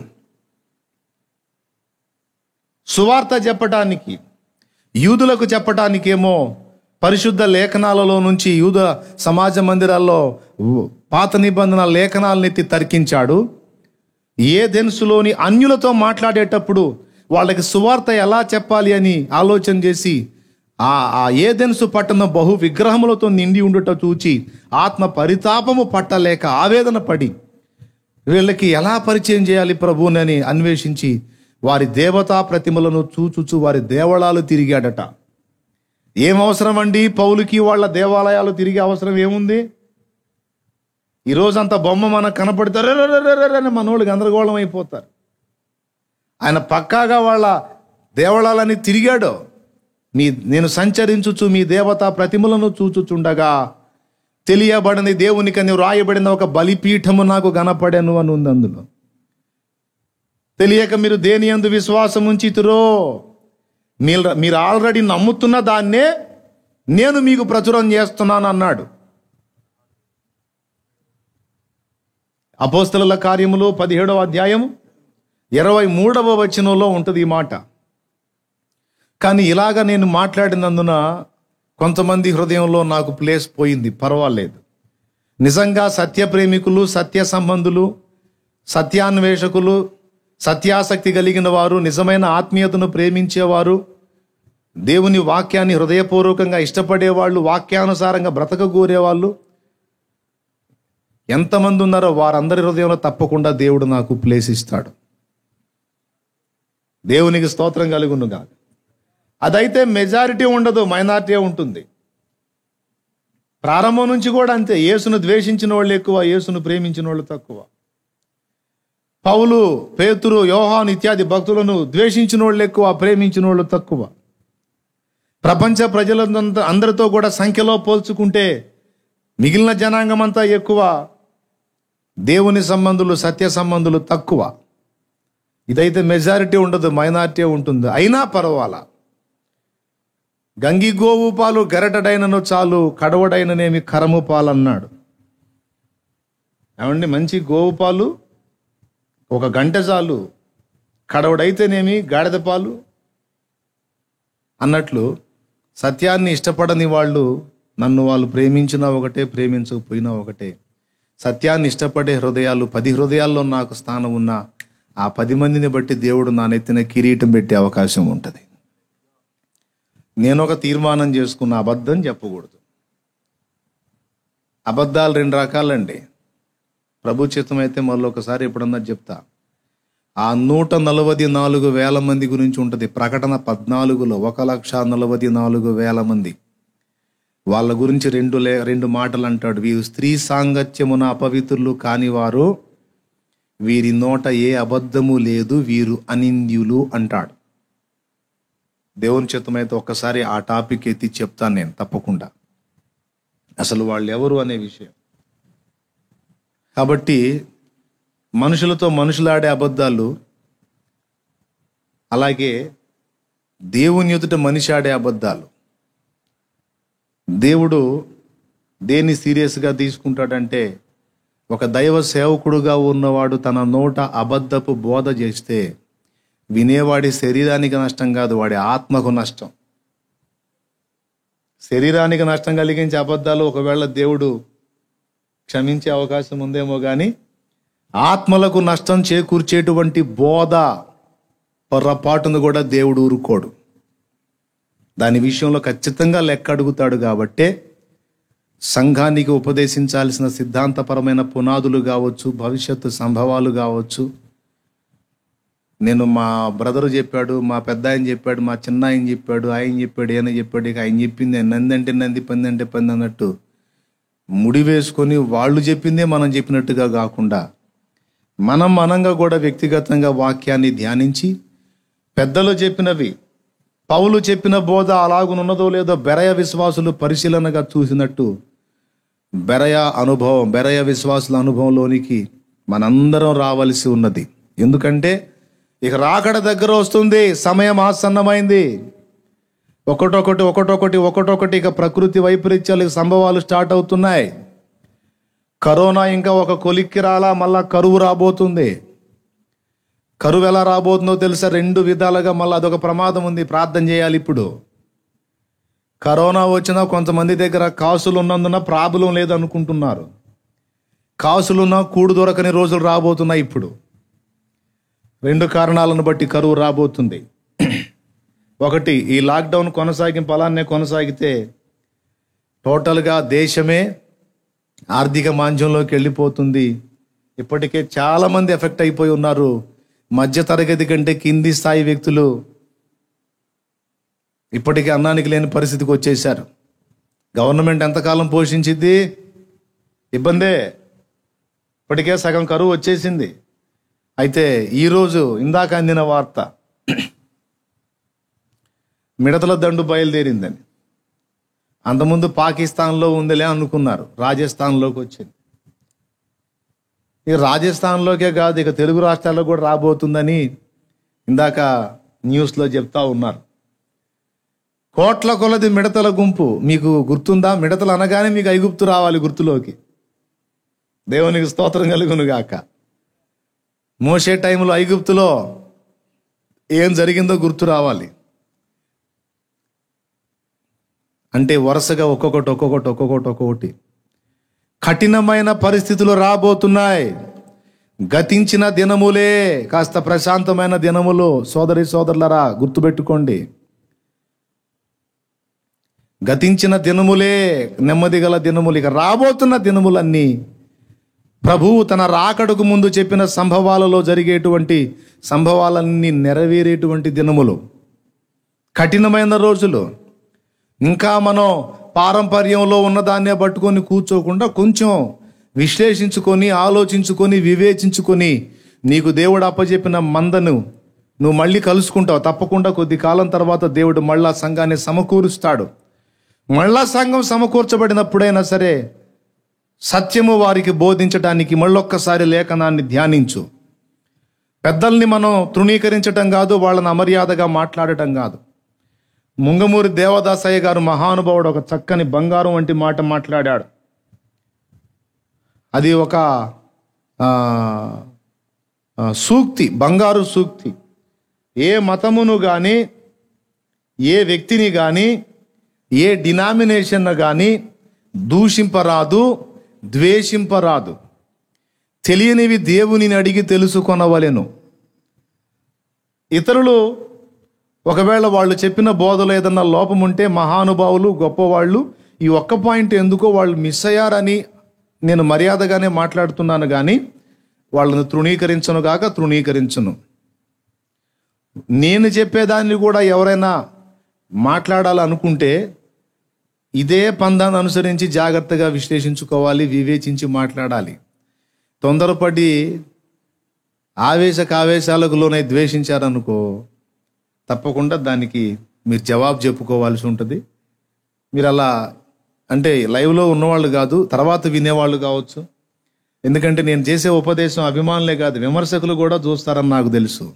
సువార్త చెప్పటానికి, యూదులకు చెప్పటానికేమో పరిశుద్ధ లేఖనాలలో నుంచి యూద సమాజ మందిరాల్లో పాత నిబంధన లేఖనాలను ఎత్తి తర్కించాడు. ఏదెన్సులోని అన్యులతో మాట్లాడేటప్పుడు వాళ్ళకి సువార్త ఎలా చెప్పాలి అని ఆలోచన చేసి ఆ ఏదెన్సు పట్టణం బహు విగ్రహములతో నిండి ఉండుట చూచి ఆత్మ పరితాపము పట్టలేక ఆవేదన పడి వీళ్ళకి ఎలా పరిచయం చేయాలి ప్రభువునని అన్వేషించి వారి దేవతా ప్రతిమలను చూచుచు వారి దేవాలయాలు తిరిగాడట. ఏం అవసరం అండి పౌలుకి వాళ్ళ దేవాలయాలు తిరిగే అవసరం ఏముంది? ఈరోజంత బొమ్మ మనకు కనపడతారు, మనోళ్ళు గందరగోళం అయిపోతారు. ఆయన పక్కాగా వాళ్ళ దేవాలయాలని తిరిగాడు. నేను సంచరించుచు మీ దేవతా ప్రతిమలను చూచుచుండగా తెలియబడని దేవునికని వ్రాయబడిన ఒక బలిపీఠము నాకు కనపడెను అని ఉంది. అందులో తెలియక మీరు దేని యందు విశ్వాసం ఉంచితురో, మీరు ఆల్రెడీ నమ్ముతున్న దాన్నే నేను మీకు ప్రచురం చేస్తున్నాను అన్నాడు. అపోస్తలుల కార్యములు 17వ అధ్యాయం 23వ వచనంలో ఉంటుంది ఈ మాట. కానీ ఇలాగ నేను మాట్లాడినందున కొంతమంది హృదయంలో నాకు ప్లేస్ పోయింది. పర్వాలేదు. నిజంగా సత్య ప్రేమికులు, సత్య సంబంధులు, సత్యాన్వేషకులు, సత్యాసక్తి కలిగిన వారు, నిజమైన ఆత్మీయతను ప్రేమించేవారు, దేవుని వాక్యాన్ని హృదయపూర్వకంగా ఇష్టపడేవాళ్ళు, వాక్యానుసారంగా బ్రతకగోరేవాళ్ళు ఎంతమంది ఉన్నారో వారందరి హృదయంలో తప్పకుండా దేవుడు నాకు ప్లేస్ ఇస్తాడు. దేవునికి స్తోత్రం కలుగును గాక. అదైతే మెజారిటీ ఉండదు, మైనారిటీ ఉంటుంది. ప్రారంభం నుంచి కూడా అంతే. యేసును ద్వేషించిన వాళ్ళు ఎక్కువ, యేసును ప్రేమించిన వాళ్ళు తక్కువ. పౌలు, పేతురు, యోహాను ఇత్యాది భక్తులను ద్వేషించిన వాళ్ళు ఎక్కువ, ప్రేమించిన వాళ్ళు తక్కువ. ప్రపంచ ప్రజలంతా అందరితో కూడా సంఖ్యలో పోల్చుకుంటే మిగిలిన జనాంగం అంతా ఎక్కువ, దేవుని సంబంధులు, సత్య సంబంధులు తక్కువ. ఇదైతే మెజారిటీ ఉండదు, మైనారిటీ ఉంటుంది. అయినా పర్వాలా. గంగి గోవు పాలు గరటడైనను చాలు, కడవడైననేమి కరము పాలు అన్నాడు. ఏమండి, మంచి గోవు పాలు ఒక గంట చాలు, కడవడైతేనేమి గాడిద పాలు అన్నట్లు సత్యాన్ని ఇష్టపడని వాళ్ళు వాళ్ళు ప్రేమించినా ఒకటే, ప్రేమించకపోయినా ఒకటే. సత్యాన్ని ఇష్టపడే హృదయాలు 10 హృదయాల్లో నాకు స్థానం ఉన్న ఆ 10 మందిని బట్టి దేవుడు నా నెత్తిన కిరీటం పెట్టే అవకాశం ఉంటుంది. నేను ఒక తీర్మానం చేసుకున్న, అబద్ధం చెప్పకూడదు. అబద్ధాలు 2 రకాలండి. ప్రభు చిత్తం అయితే మళ్ళీ ఒకసారి ఎప్పుడన్నా చెప్తా. ఆ 144,000 మంది గురించి ఉంటుంది. ప్రకటన 14లో 1,44,000 మంది. వాళ్ళ గురించి 2 మాటలు అంటాడు. వీరు స్త్రీ సాంగత్యమున అపవిత్రులు కానివారు, వీరి నోట ఏ అబద్ధము లేదు, వీరు అనింద్యులు అంటాడు. దేవుని చిత్తమైతే ఒక్కసారి ఆ టాపిక్ ఎత్తి చెప్తాను నేను తప్పకుండా, అసలు వాళ్ళు ఎవరు అనే విషయం. కాబట్టి మనుషులతో మనుషులాడే అబద్ధాలు, అలాగే దేవుని ఎదుట మనిషి ఆడే అబద్ధాలు. దేవుడు దేన్ని సీరియస్గా తీసుకుంటాడంటే, ఒక దైవ సేవకుడుగా ఉన్నవాడు తన నోట అబద్ధపు బోధ చేస్తే వినేవాడి శరీరానికి నష్టం కాదు, వాడి ఆత్మకు నష్టం. శరీరానికి నష్టం కలిగించే అబద్ధాలు ఒకవేళ దేవుడు క్షమించే అవకాశం ఉందేమో కానీ, ఆత్మలకు నష్టం చేకూర్చేటువంటి బోధ పొర్రపాటును కూడా దేవుడు ఊరుకోడు. దాని విషయంలో ఖచ్చితంగా లెక్క అడుగుతాడు. కాబట్టే సంఘానికి ఉపదేశించాల్సిన సిద్ధాంతపరమైన పునాదులు కావచ్చు, భవిష్యత్తు సంభవాలు కావచ్చు, నేను మా బ్రదరు చెప్పాడు, మా పెద్ద ఆయన చెప్పాడు, మా చిన్న ఆయన చెప్పాడు, ఆయన చెప్పాడు, ఈయన చెప్పాడు, ఇక ఆయన చెప్పింది నంది అంటే నంది, పంది అంటే పంది అన్నట్టు ముడి వేసుకొని వాళ్ళు చెప్పిందే మనం చెప్పినట్టుగా కాకుండా, మనంగా కూడా వ్యక్తిగతంగా వాక్యాన్ని ధ్యానించి పెద్దలు చెప్పినవి, పౌలు చెప్పిన బోధ అలాగునున్నదో లేదో బెరయ విశ్వాసులు పరిశీలనగా చూసినట్టు బెరయ విశ్వాసుల అనుభవంలోనికి మనందరం రావలసి ఉన్నది. ఎందుకంటే ఇక రాకడ దగ్గర వస్తుంది, సమయం ఆసన్నమైంది. ఒకటొకటి ఇక ప్రకృతి వైపరీత్యాలు, సంభవాలు స్టార్ట్ అవుతున్నాయి. కరోనా ఇంకా ఒక కొలిక్కి రాలా, మళ్ళా కరువు రాబోతుంది. కరువు ఎలా రాబోతుందో తెలుసా? 2 విధాలుగా మళ్ళీ అదొక ప్రమాదం ఉంది. ప్రార్థన చేయాలి. ఇప్పుడు కరోనా వచ్చినా కొంతమంది దగ్గర కాసులు ఉన్నందున ప్రాబ్లం లేదనుకుంటున్నారు. కాసులున్నా కూడు దొరకని రోజులు రాబోతున్నాయి. ఇప్పుడు 2 కారణాలను బట్టి కరువు రాబోతుంది. ఒకటి, ఈ లాక్డౌన్ కొనసాగింపు అలానే కొనసాగితే టోటల్గా దేశమే ఆర్థిక మాంద్యంలోకి వెళ్ళిపోతుంది. ఇప్పటికే చాలామంది ఎఫెక్ట్ అయిపోయి ఉన్నారు. మధ్య తరగతి కంటే కింది స్థాయి వ్యక్తులు ఇప్పటికే అన్నానికి లేని పరిస్థితికి వచ్చేసారు. గవర్నమెంట్ ఎంతకాలం పోషించింది? ఇబ్బందే. ఇప్పటికే సగం కరువు వచ్చేసింది. అయితే ఈరోజు ఇందాక అందిన వార్త, మిడతల దండు బయలుదేరిందని. అంతకుముందు పాకిస్తాన్లో ఉందిలే అనుకున్నారు, రాజస్థాన్లోకి వచ్చింది. ఇక రాజస్థాన్లోకే కాదు, ఇక తెలుగు రాష్ట్రాల్లో కూడా రాబోతుందని ఇందాక న్యూస్లో చెప్తా ఉన్నారు. కోట్ల కొలది మిడతల గుంపు. మీకు గుర్తుందా? మిడతలు అనగానే మీకు ఐగుప్తు రావాలి గుర్తులోకి. దేవునికి స్తోత్రం కలుగును గాక. మోషే టైంలో ఐగుప్తులో ఏం జరిగిందో గుర్తు రావాలి. అంటే వరుసగా ఒక్కొక్కటి కఠినమైన పరిస్థితులు రాబోతున్నాయి. గతించిన దినములే కాస్త ప్రశాంతమైన దినములు. సోదరి సోదరులరా, గుర్తుపెట్టుకోండి. గతించిన దినములే నెమ్మది గల దినములు. ఇక రాబోతున్న దినములన్నీ ప్రభువు తన రాకడకు ముందు చెప్పిన సంభవాలలో జరిగేటువంటి సంభవాలన్నీ నెరవేరేటువంటి దినములు, కఠినమైన రోజులు. ఇంకా మనం పారంపర్యంలో ఉన్నదాన్నే పట్టుకొని కూర్చోకుండా కొంచెం విశ్లేషించుకొని, ఆలోచించుకొని, వివేచించుకొని నీకు దేవుడు అప్పచెప్పిన మందను నువ్వు మళ్ళీ కలుసుకుంటావు. తప్పకుండా కొద్ది కాలం తర్వాత దేవుడు మళ్ళా సంఘాన్ని సమకూరుస్తాడు. మళ్ళా సంఘం సమకూర్చబడినప్పుడైనా సరే సత్యము వారికి బోధించడానికి మళ్ళొక్కసారి లేఖనాన్ని ధ్యానించు. పెద్దల్ని మనం తృణీకరించటం కాదు, వాళ్ళని అమర్యాదగా మాట్లాడటం కాదు. ముంగమూరి దేవదాసయ్య గారు మహానుభావుడు ఒక చక్కని బంగారం వంటి మాట మాట్లాడాడు. అది ఒక సూక్తి, బంగారు సూక్తి. ఏ మతమును కానీ, ఏ వ్యక్తిని కానీ, ఏ డినామినేషన్ కానీ దూషింపరాదు, ద్వేషింపరాదు. తెలియనివి దేవునిని అడిగి తెలుసుకొనవలెను. ఇతరులు ఒకవేళ వాళ్ళు చెప్పిన బోధలో ఏదన్నా లోపం ఉంటే మహానుభావులు, గొప్పవాళ్ళు ఈ ఒక్క పాయింట్ ఎందుకో వాళ్ళు మిస్ అయ్యారని నేను మర్యాదగానే మాట్లాడుతున్నాను, కానీ వాళ్ళని తృణీకరించను. నేను చెప్పేదాన్ని కూడా ఎవరైనా మాట్లాడాలనుకుంటే ఇదే పందాన్ని అనుసరించి జాగ్రత్తగా విశ్లేషించుకోవాలి, వివేచించి మాట్లాడాలి. తొందరపడి ఆవేశాలకు లోనై ద్వేషించారనుకో, తప్పకుండా దానికి మీరు జవాబు చెప్పుకోవాల్సి ఉంటుంది. మీరు అలా అంటే లైవ్లో ఉన్నవాళ్ళు కాదు, తర్వాత వినేవాళ్ళు కావచ్చు. ఎందుకంటే నేను చేసే ఉపదేశం అభిమానులే కాదు, విమర్శకులు కూడా చూస్తారని నాకు తెలుసు.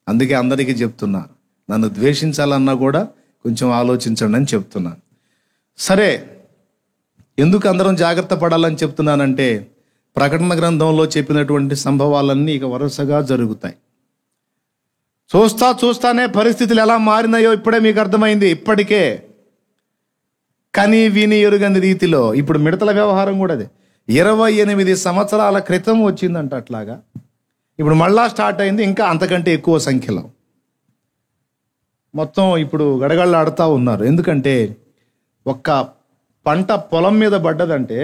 అందుకే అందరికీ చెప్తున్నా, నన్ను ద్వేషించాలన్నా కూడా కొంచెం ఆలోచించండి అని చెప్తున్నా. సరే, ఎందుకు అందరం జాగ్రత్త పడాలని చెప్తున్నానంటే ప్రకటన గ్రంథంలో చెప్పినటువంటి సంభవాలన్నీ ఇక వరుసగా జరుగుతాయి. చూస్తానే పరిస్థితులు ఎలా మారినాయో ఇప్పుడే మీకు అర్థమైంది. ఇప్పటికే కని విని ఎరుగని రీతిలో ఇప్పుడు మిడతల వ్యవహారం కూడా అదే. 28 సంవత్సరాల క్రితం వచ్చిందంట అట్లాగా. ఇప్పుడు మళ్ళా స్టార్ట్ అయింది, ఇంకా అంతకంటే ఎక్కువ సంఖ్యలో. మొత్తం ఇప్పుడు గడగడలాడుతూ ఉన్నారు. ఎందుకంటే ఒక్క పంట పొలం మీద పడ్డదంటే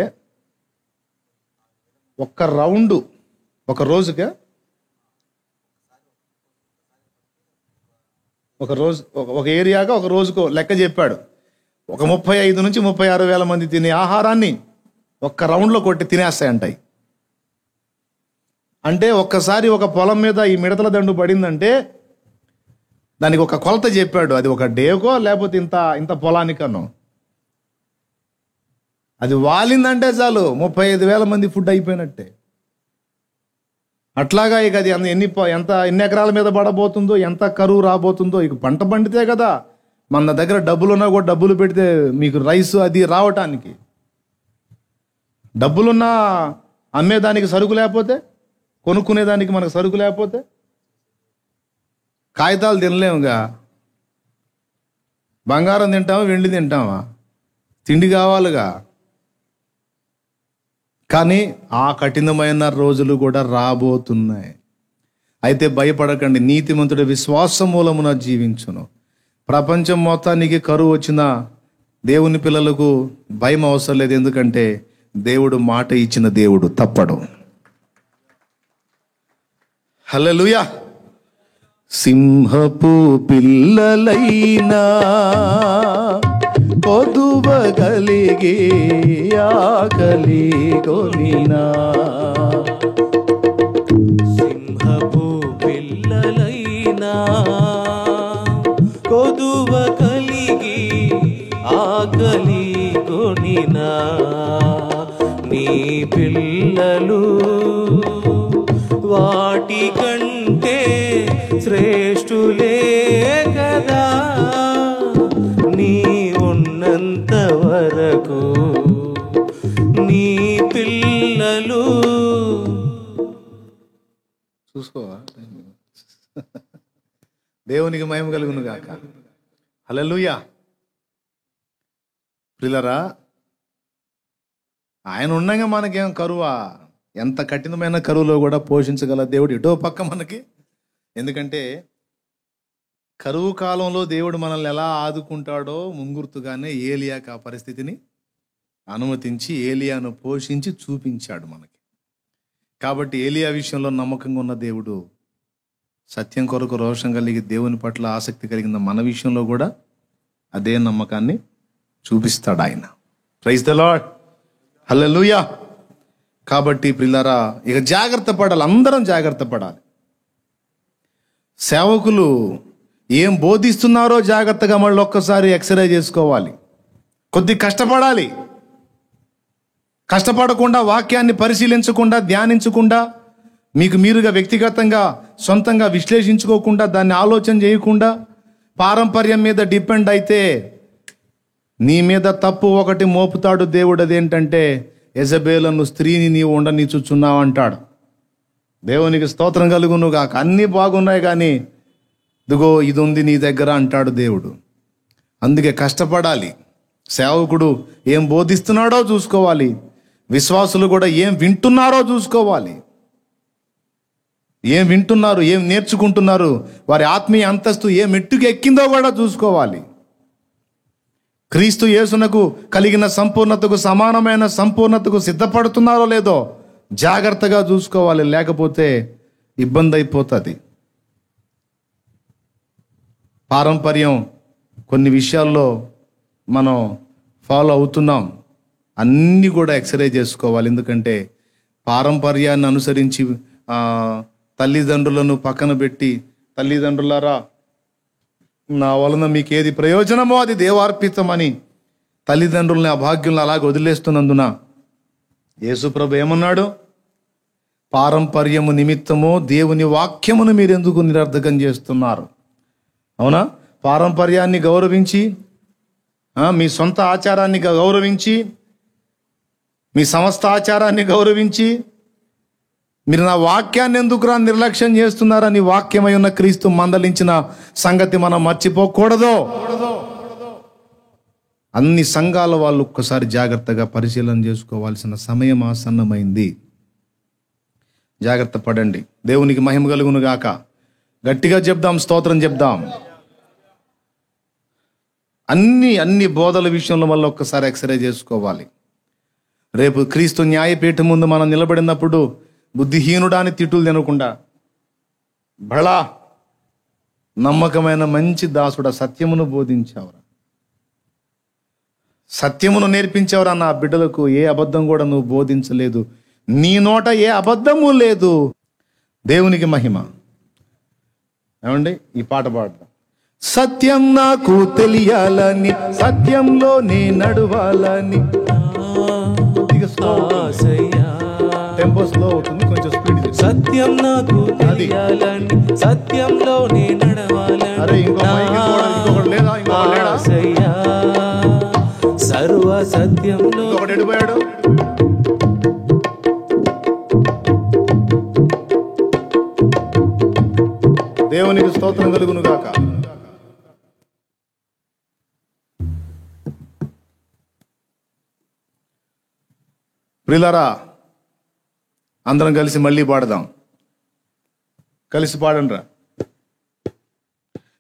ఒక్క రౌండు ఒక రోజుగా ఒక ఏరియాగా ఒక రోజుకో లెక్క చెప్పాడు. ఒక 35 నుంచి 36 వేల మంది తినే ఆహారాన్ని ఒక్క రౌండ్లో కొట్టి తినేస్తాయంటాయి. అంటే ఒక్కసారి ఒక పొలం మీద ఈ మిడతల దండు పడిందంటే దానికి ఒక కొలత చెప్పాడు. అది ఒక డేకో లేకపోతే ఇంత పొలానికనో. అది వాలిందంటే చాలు 35,000 మంది ఫుడ్ అయిపోయినట్టే. అట్లాగా ఇక అది ఎన్ని ఎకరాల మీద పడబోతుందో, ఎంత కరువు రాబోతుందో. ఇక పంట పండితే కదా మన దగ్గర డబ్బులున్నా కూడా డబ్బులు పెడితే మీకు రైస్ అది రావటానికి. డబ్బులున్నా అమ్మేదానికి సరుకు లేకపోతే, కొనుక్కునేదానికి మనకు సరుకు లేకపోతే కాగితాలు తినలేముగా. బంగారం తింటామా, వెండి తింటామా? తిండి కావాలిగా. కానీ ఆ కఠినమైన రోజులు కూడా రాబోతున్నాయి. అయితే భయపడకండి, నీతిమంతుడి విశ్వాస మూలమున జీవించును. ప్రపంచం మొత్తానికి కరువు వచ్చిన దేవుని పిల్లలకు భయం అవసరం లేదు. ఎందుకంటే దేవుడు మాట ఇచ్చిన దేవుడు తప్పడు. హల్లెలూయా. సింహపు పిల్లలైనా పొదువగలిగే ఆకలి కొనినా, సింహపు పిల్లలైనా కొదువ కలిగి ఆకలి కొనినా, నీ పిల్లలు వాటి కంటే శ్రేష్ఠులే కదా. నీ ఉన్నంత వరకు నీ పిల్లలు చూసుకోవా. దేవునికి మహిమ కలుగును గాక. హల్లెలూయా. ప్రియులారా, ఆయన ఉండగా మనకేం కరువా? ఎంత కఠినమైన కరువులో కూడా పోషించగల దేవుడు ఎటో పక్క మనకి. ఎందుకంటే కరువు కాలంలో దేవుడు మనల్ని ఎలా ఆదుకుంటాడో ముంగుర్తుగానే ఏలియాకి ఆ పరిస్థితిని అనుమతించి ఏలియాను పోషించి చూపించాడు మనకి. కాబట్టి ఏలియా విషయంలో నమ్మకంగా ఉన్న దేవుడు సత్యం కొరకు రోషం కలిగి దేవుని పట్ల ఆసక్తి కలిగిన మన విషయంలో కూడా అదే నమ్మకాన్ని చూపిస్తాడు ఆయన. Praise the lord. హల్లెలూయా. కాబట్టి ప్రియులారా, ఇక జాగ్రత్త పడాలి, అందరం జాగ్రత్త పడాలి. సేవకులు ఏం బోధిస్తున్నారో జాగ్రత్తగా మళ్ళీ ఒక్కసారి ఎక్స్రే చేసుకోవాలి. కొద్ది కష్టపడాలి. కష్టపడకుండా, వాక్యాన్ని పరిశీలించకుండా, ధ్యానించకుండా, మీకు మీరుగా వ్యక్తిగతంగా సొంతంగా విశ్లేషించుకోకుండా, దాన్ని ఆలోచన చేయకుండా పారంపర్యం మీద డిపెండ్ అయితే నీ మీద తప్పు ఒకటి మోపుతాడు దేవుడు. అదేంటంటే యెజబేలను స్త్రీని నీవు ఉండనిచ్చుచున్నావు అంటాడు. దేవునికి స్తోత్రం కలుగును గాక. అన్నీ బాగున్నాయి కానీ ఇదిగో ఇది ఉంది నీ దగ్గర అంటాడు దేవుడు. అందుకే కష్టపడాలి. సేవకుడు ఏం బోధిస్తున్నాడో చూసుకోవాలి. విశ్వాసులు కూడా ఏం వింటున్నారో చూసుకోవాలి. ఏం వింటున్నారు, ఏం నేర్చుకుంటున్నారు, వారి ఆత్మీయ అంతస్తు ఏ మెట్టుకు ఎక్కిందో కూడా చూసుకోవాలి. క్రీస్తు యేసునకు కలిగిన సంపూర్ణతకు సమానమైన సంపూర్ణతకు సిద్ధపడుతున్నారో లేదో జాగ్రత్తగా చూసుకోవాలి. లేకపోతే ఇబ్బంది అయిపోతుంది. పారంపర్యం కొన్ని విషయాల్లో మనం ఫాలో అవుతున్నాం, అన్నీ కూడా ఎక్స్రే చేసుకోవాలి. ఎందుకంటే పారంపర్యాన్ని అనుసరించి తల్లిదండ్రులను పక్కన పెట్టి, తల్లిదండ్రులారా నా వలన మీకు ఏది ప్రయోజనమో అది దేవార్పితమని తల్లిదండ్రులని అభాగ్యులను అలాగ వదిలేస్తున్నందున యేసుప్రభు ఏమన్నాడు? పారంపర్యము నిమిత్తమో దేవుని వాక్యమును మీరు ఎందుకు నిరర్ధకం చేస్తున్నారు? అవునా? పారంపర్యాన్ని గౌరవించి, మీ సొంత ఆచారాన్ని గౌరవించి, మీ సమస్త ఆచారాన్ని గౌరవించి మీరు నా వాక్యాన్ని ఎందుకురా నిర్లక్ష్యం చేస్తున్నారని వాక్యమై ఉన్న క్రీస్తు మందలించిన సంగతి మనం మర్చిపోకూడదు. అన్ని సంఘాల వాళ్ళు ఒక్కసారి జాగ్రత్తగా పరిశీలన చేసుకోవాల్సిన సమయం ఆసన్నమైంది. జాగ్రత్త పడండి. దేవునికి మహిమ కలుగును గాక. గట్టిగా చెప్దాం, స్తోత్రం చెప్దాం. అన్ని బోధల విషయంలో మళ్ళీ ఒక్కసారి ఎక్స్రే చేసుకోవాలి. రేపు క్రీస్తు న్యాయపీఠం ముందు మనం నిలబడినప్పుడు బుద్ధిహీనుడాని తిట్టులు తినకుండా, బళా నమ్మకమైన మంచి దాసుడా సత్యమును బోధించావురా, సత్యమును నేర్పించావురా, నా బిడ్డలకు ఏ అబద్ధం కూడా నువ్వు బోధించలేదు, నీ నోట ఏ అబద్ధము లేదు. దేవునికి మహిమ. ఏమండి, ఈ పాట పాడదాం. సత్యం నాకు తెలియాలని, సత్యంలో నే నడవాలని. టెంపో స్లో అవుతుంది, కొంచెం స్పీడ్. సత్యం నాకు తెలియాలని, సత్యంలో నే నడవాలని. అరే ఇంకొకటి లేదా? ఆశయ్యా సర్వ సత్యంలో. ఇంకొకటి ఎడిపోయాడు. దేవునికి స్తోత్రం కలుగును గాక. ప్రియులారా, అందరం కలిసి మళ్ళీ పాడదాం. కలిసి పాడండ్రా.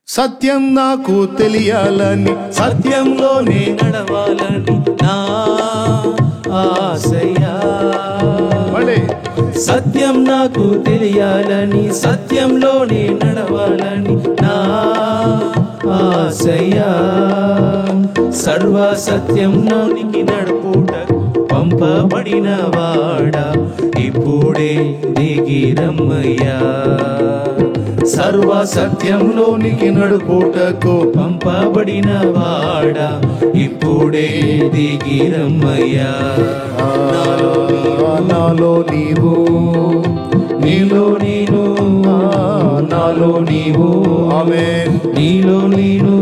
సత్యం నాకు తెలియాలని, సత్యంలోనే నడవాలని నా ఆశయా. మళ్ళీ సత్యం నాకు తెలియాలని, సత్యంలోనే నడవాలని నా ఆశయా. సర్వ సత్యంలోనికి నడుపుటకు పంపబడిన వాడా ఇప్పుడే దిగిరమ్మయ్యా. సర్వ సత్యంలోనికి నడుపుటకు పంపబడిన వాడా ఇప్పుడే దిగిరమ్మయ్యా. నాలో నీవు, నీలో నేను, నాలో నీవు, ఆమేన్. నీలో నేను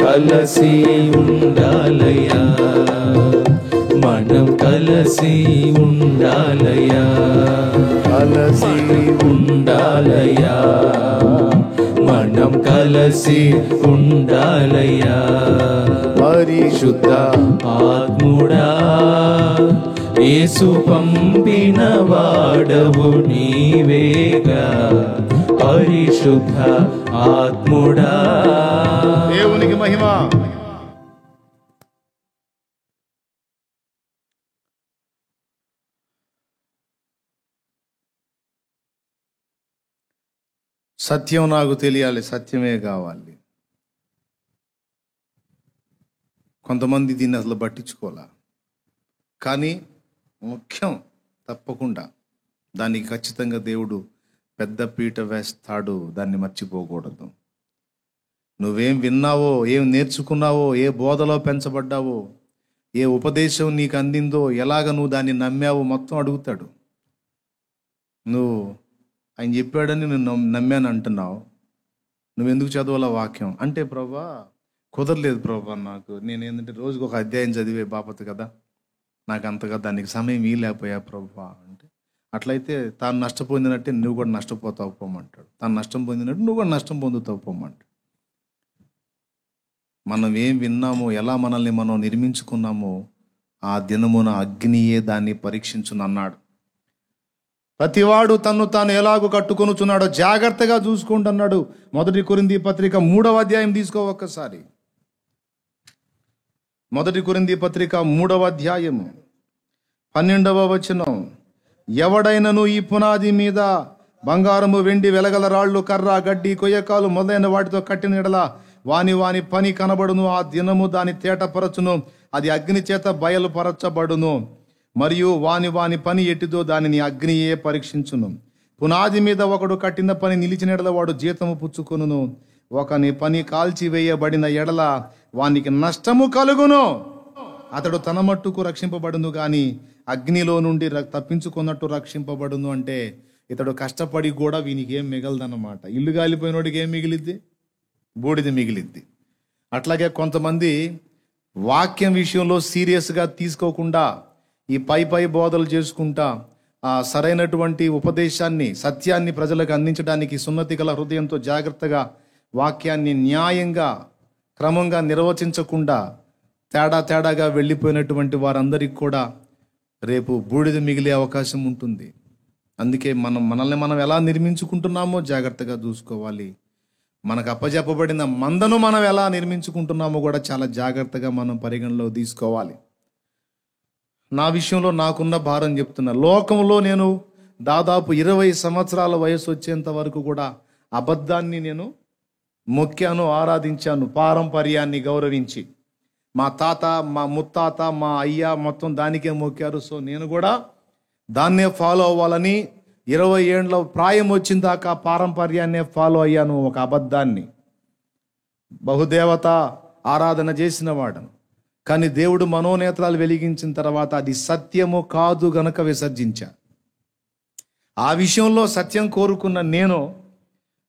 కలసి ఉండాలయ్యా. మనం కలసి ఉండాలయ్యా. కలసి ఉండాలయ్యా. మనం కలసి ఉండాలయ్యా. పరిశుద్ధ ఆత్ముడా యేసు పంపిన వాడవు నీవేగా. పరిశుద్ధ ఆత్ముడా. దేవునికి మహిమ. సత్యం నాకు తెలియాలి, సత్యమే కావాలి. కొంతమంది దీన్ని అసలు పట్టించుకోలే, కానీ ముఖ్యం, తప్పకుండా దానికి ఖచ్చితంగా దేవుడు పెద్ద పీట వేస్తాడు. దాన్ని మర్చిపోకూడదు. నువ్వేం విన్నావో, ఏం నేర్చుకున్నావో, ఏ బోధలో పెంచబడ్డావో, ఏ ఉపదేశం నీకు అందిందో, ఎలాగ నువ్వు దాన్ని నమ్మావో మొత్తం అడుగుతాడు. నువ్వు ఆయన చెప్పాడని నువ్వు నమ్మాను అంటున్నావు, నువ్వెందుకు చదవాల వాక్యం అంటే, ప్రభా కుదరలేదు ప్రభా, నాకు నేను ఏంటంటే రోజుకు ఒక అధ్యాయం చదివే బాపతు కదా, నాకు అంతగా దానికి సమయం లేకపోయా ప్రభా అంటే, అట్లయితే తాను నష్టపొందినట్టే నువ్వు కూడా నష్టపోతావు పోమంటాడు. తాను నష్టం పొందినట్టు నువ్వు కూడా నష్టం పొందుతావు పోమంటాడు. మనం ఏం విన్నామో, ఎలా మనల్ని మనం నిర్మించుకున్నామో ఆ దినమున అగ్నియే దాన్ని పరీక్షించునన్నాడు. ప్రతివాడు తన్ను తాను ఎలాగూ కట్టుకొనుచున్నాడో జాగ్రత్తగా చూసుకుంటున్నాడు. 1 కొరింథీ పత్రిక 3వ అధ్యాయం తీసుకో ఒక్కసారి. 1 కొరింథీ పత్రిక 3వ అధ్యాయము 12వ వచనం. ఎవడైనను ఈ పునాది మీద బంగారము, వెండి, వెలగల రాళ్ళు, కర్ర, గడ్డి, కొయ్యకాలు మొదలైన వాటితో కట్టిన ఎడల వాని పని కనబడును. ఆ దినము దాని తేటపరచును, అది అగ్ని చేత బయలుపరచబడును. మరియు వాని పని ఎట్టిదో దానిని అగ్నియే పరీక్షించును. పునాది మీద ఒకడు కట్టిన పని నిలిచిన ఎడల వాడు జీతము పుచ్చుకొనును. ఒకని పని కాల్చివేయబడిన ఎడల వానికి నష్టము కలుగును. అతడు తన మట్టుకు రక్షింపబడును గాని అగ్నిలో నుండి తప్పించుకున్నట్టు రక్షింపబడును. అంటే ఇతడు కష్టపడి కూడా వీనికి ఏం మిగలదన్నమాట. ఇల్లు కాలిపోయినోడికి ఏం మిగిలిద్ది? బూడిద మిగిలిద్ది. అట్లాగే కొంతమంది వాక్యం విషయంలో సీరియస్గా తీసుకోకుండా ఈ పై బోధలు చేసుకుంటా సరైనటువంటి ఉపదేశాన్ని, సత్యాన్ని ప్రజలకు అందించడానికి సున్నతి గల హృదయంతో జాగ్రత్తగా వాక్యాన్ని న్యాయంగా క్రమంగా నిర్వచించకుండా తేడాగా వెళ్ళిపోయినటువంటి వారందరికీ కూడా రేపు బూడిద మిగిలే అవకాశం ఉంటుంది. అందుకే మనల్ని మనం ఎలా నిర్మించుకుంటున్నామో జాగ్రత్తగా చూసుకోవాలి. మనకు అప్పజెప్పబడిన మందను మనం ఎలా నిర్మించుకుంటున్నామో కూడా చాలా జాగ్రత్తగా మనం పరిగణలో తీసుకోవాలి. నా విషయంలో నాకున్న భారం చెప్తున్నా. లోకంలో నేను దాదాపు 20 సంవత్సరాల వయసు వచ్చేంత వరకు కూడా అబద్ధాన్ని నేను మొక్కాను, ఆరాధించాను, పారంపర్యాన్ని గౌరవించి. మా తాత, మా ముత్తాత, మా అయ్య మొత్తం దానికే మొక్కారు. సో నేను కూడా దాన్నే ఫాలో అవ్వాలని 20 ఏండ్ల ప్రాయం వచ్చిన దాకా పారంపర్యాన్నే ఫాలో అయ్యాను. ఒక అబద్ధాన్ని, బహుదేవత ఆరాధన చేసిన వాడను. కానీ దేవుడు మనోనేత్రాలు వెలిగించిన తర్వాత అది సత్యము కాదు గనక విసర్జించా. ఆ విషయంలో సత్యం కోరుకున్న నేను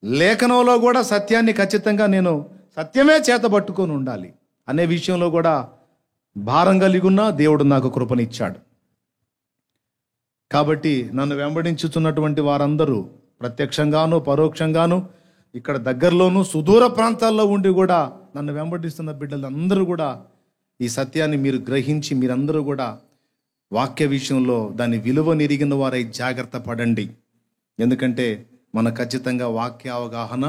లేఖనంలో కూడా సత్యాన్ని ఖచ్చితంగా నేను సత్యమే చేతబట్టుకొని ఉండాలి అనే విషయంలో కూడా భారం కలిగి ఉన్నా దేవుడు నాకు కృపనిచ్చాడు. కాబట్టి నన్ను వెంబడించుతున్నటువంటి వారందరూ ప్రత్యక్షంగాను పరోక్షంగాను ఇక్కడ దగ్గరలోనూ సుదూర ప్రాంతాల్లో ఉండి కూడా నన్ను వెంబడిస్తున్న బిడ్డలు అందరూ కూడా ఈ సత్యాన్ని మీరు గ్రహించి మీరందరూ కూడా వాక్య విషయంలో దాని విలువ నెరిగిన వారై జాగ్రత్త పడండి. ఎందుకంటే మన ఖచ్చితంగా వాక్య అవగాహన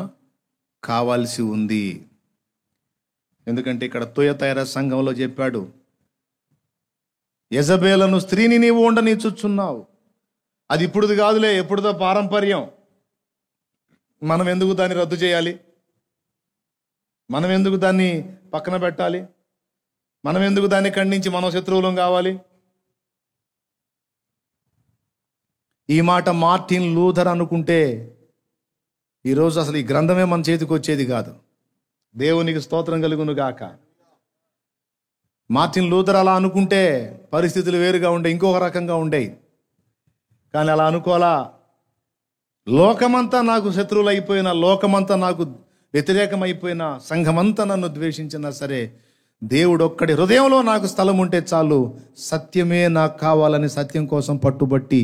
కావాల్సి ఉంది. ఎందుకంటే ఇక్కడ తుయతైర సంఘంలో చెప్పాడు, యెజబేలను స్త్రీని నీవు ఉండనిచ్చుచున్నావు. అది ఇప్పుడుది కాదులే, ఎప్పుడుదో పారంపర్యం. మనం ఎందుకు దాన్ని రద్దు చేయాలి? మనం ఎందుకు దాన్ని పక్కన పెట్టాలి? మనం ఎందుకు దాన్ని ఖండించి మనం శత్రువులం కావాలి? ఈ మాట మార్టిన్ లూథర్ అనుకుంటే ఈరోజు అసలు ఈ గ్రంథమే మన చేతికి వచ్చేది కాదు. దేవునికి స్తోత్రం కలుగును గాక. మార్టిన్ లూథర్ అలా అనుకుంటే పరిస్థితులు వేరుగా ఉండే, ఇంకొక రకంగా ఉండేవి. కానీ అలా అనుకోవాలా. లోకమంతా నాకు శత్రువులు అయిపోయినా, లోకమంతా నాకు వ్యతిరేకమైపోయినా, సంఘమంతా నన్ను ద్వేషించినా సరే, దేవుడొక్కడి హృదయంలో నాకు స్థలం ఉంటే చాలు, సత్యమే నాకు కావాలని సత్యం కోసం పట్టుబట్టి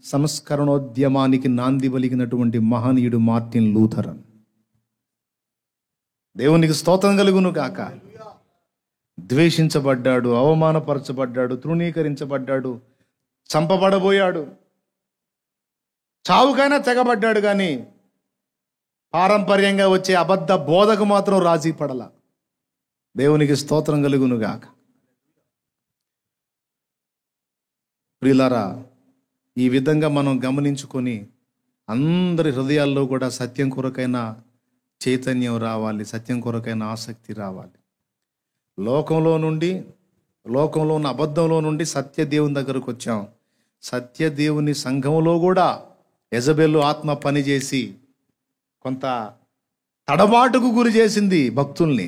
సంస్కరణోద్యమానికి నాంది పలికినటువంటి మహనీయుడు మార్టిన్ లూథర్. దేవునికి స్తోత్రం కలుగును గాక. ద్వేషించబడ్డాడు, అవమానపరచబడ్డాడు, తృణీకరించబడ్డాడు, చంపబడబోయాడు, చావుకైనా తెగబడ్డాడు. కానీ పారంపర్యంగా వచ్చే అబద్ధ బోధకు మాత్రం రాజీ పడల. దేవునికి స్తోత్రం కలుగును గాక. ప్రియులారా, ఈ విధంగా మనం గమనించుకొని అందరి హృదయాల్లో కూడా సత్యం కొరకైన చైతన్యం రావాలి, సత్యం కొరకైన ఆసక్తి రావాలి. లోకంలో ఉన్న అబద్ధంలో నుండి సత్యదేవుని దగ్గరకు వచ్చాం. సత్యదేవుని సంఘంలో కూడా యెజబెలు ఆత్మ పనిచేసి కొంత తడబాటుకు గురి చేసింది భక్తుల్ని.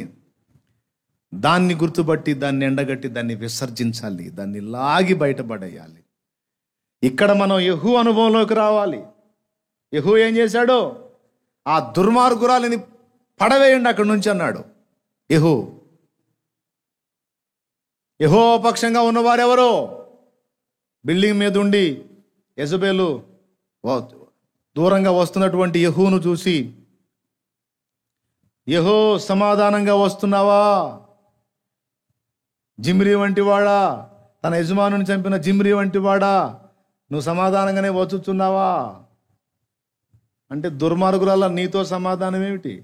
దాన్ని గుర్తుపట్టి, దాన్ని ఎండగట్టి, దాన్ని విసర్జించాలి, దాన్ని లాగి బయటపడేయాలి. ఇక్కడ మనం యెహూ అనుభవంలోకి రావాలి. యెహూ ఏం చేశాడో, ఆ దుర్మార్గురాలిని పడవేయండి అక్కడి నుంచి అన్నాడు. యెహో పక్షంగా ఉన్నవారెవరో బిల్డింగ్ మీద ఉండి యెజబెలు దూరంగా వస్తున్నటువంటి యెహూను చూసి, యెహో సమాధానంగా వస్తున్నావా? జిమ్రీ వంటి వాడా, తన యజమానుని చంపిన జిమ్రీ వంటి వాడా, నువ్వు సమాధానంగానే వచ్చుచున్నావా అంటే, దుర్మార్గురాల నీతో సమాధానం ఏమిటి?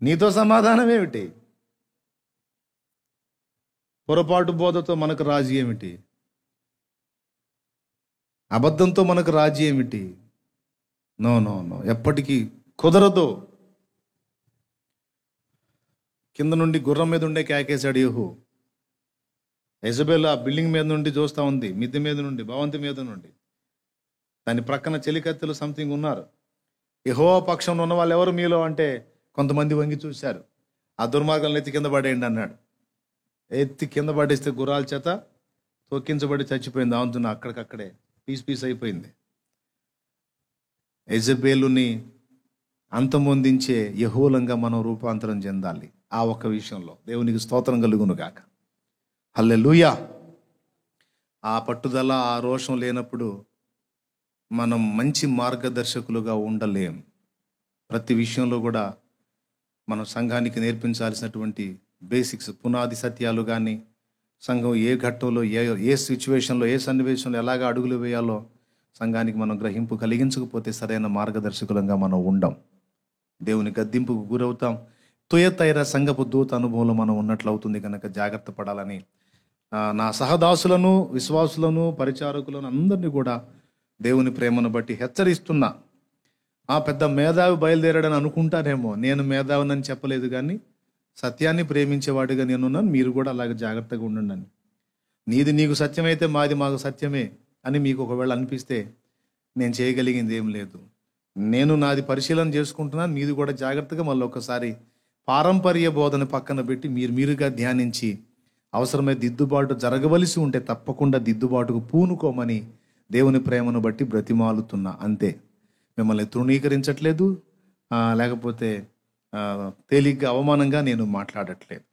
నీతో సమాధానం ఏమిటి? పొరపాటు బోధతో మనకు రాజీ ఏమిటి? అబద్ధంతో మనకు రాజీ ఏమిటి? నో నో నో, ఎప్పటికీ కుదరదు. కింద నుండి గుర్రం మీద ఉండే కేకేశాడు యెహూ. యెజబెల్ ఆ బిల్డింగ్ మీద నుండి చూస్తూ ఉంది, మిద్దె మీద నుండి, భవంతి మీద నుండి. దాని ప్రక్కన చెలికత్తెలు సంథింగ్ ఉన్నారు. యెహోవా పక్షంలో ఉన్న వాళ్ళు ఎవరు మీలో అంటే కొంతమంది వంగి చూశారు. ఆ దుర్మార్గాలను ఎత్తి కింద పడేయండి అన్నాడు. ఎత్తి కింద పడేస్తే గుర్రాల చేత తొక్కించబడి చచ్చిపోయింది. అవుతున్నా అక్కడికక్కడే పీస్ అయిపోయింది. యెజబెలుని అంతమొందించే యెహోవాగా మనం రూపాంతరం చెందాలి. ఆ ఒక్క విషయంలో దేవునికి స్తోత్రం కలుగును గాక. హల్లెలూయా. ఆ పట్టుదల, ఆ రోషం లేనప్పుడు మనం మంచి మార్గదర్శకులుగా ఉండలేం. ప్రతి విషయంలో కూడా మనం సంఘానికి నేర్పించాల్సినటువంటి బేసిక్స్, పునాది సత్యాలు కానీ, సంఘం ఏ ఘట్టంలో, ఏ సిచ్యువేషన్లో, ఏ సన్నివేశంలో ఎలాగ అడుగులు వేయాలో సంఘానికి మనం గ్రహింపు కలిగించకపోతే సరైన మార్గదర్శకులంగా మనం ఉండం. దేవుని గద్దింపుకు గురవుతాం. తుయతైర సంఘపు దూత అనుభవంలో మనం ఉన్నట్లు అవుతుంది. కనుక జాగ్రత్త పడాలని నా సహదాసులను, విశ్వాసులను, పరిచారకులను అందరినీ కూడా దేవుని ప్రేమను బట్టి హెచ్చరిస్తున్నా. ఆ పెద్ద మేధావి బయలుదేరాడని అనుకుంటారేమో. నేను మేధావినని చెప్పలేదు, కానీ సత్యాన్ని ప్రేమించేవాడిగా నేనున్నాను. మీరు కూడా అలాగే జాగ్రత్తగా ఉండండి. నీది నీకు సత్యమైతే మాది మాకు సత్యమే అని మీకు ఒకవేళ అనిపిస్తే నేను చేయగలిగింది ఏం లేదు. నేను నాది పరిశీలన చేసుకుంటున్నాను. మీది కూడా జాగ్రత్తగా మళ్ళీ ఒకసారి పారంపర్య బోధన పక్కన పెట్టి మీరుగా ధ్యానించి అవసరమైన దిద్దుబాటు జరగవలసి ఉంటే తప్పకుండా దిద్దుబాటుకు పూనుకోమని దేవుని ప్రేమను బట్టి బ్రతిమాలుతున్నా. అంతే. మిమ్మల్ని తృణీకరించట్లేదు, లేకపోతే తేలిగ్గా అవమానంగా నేను మాట్లాడట్లేదు.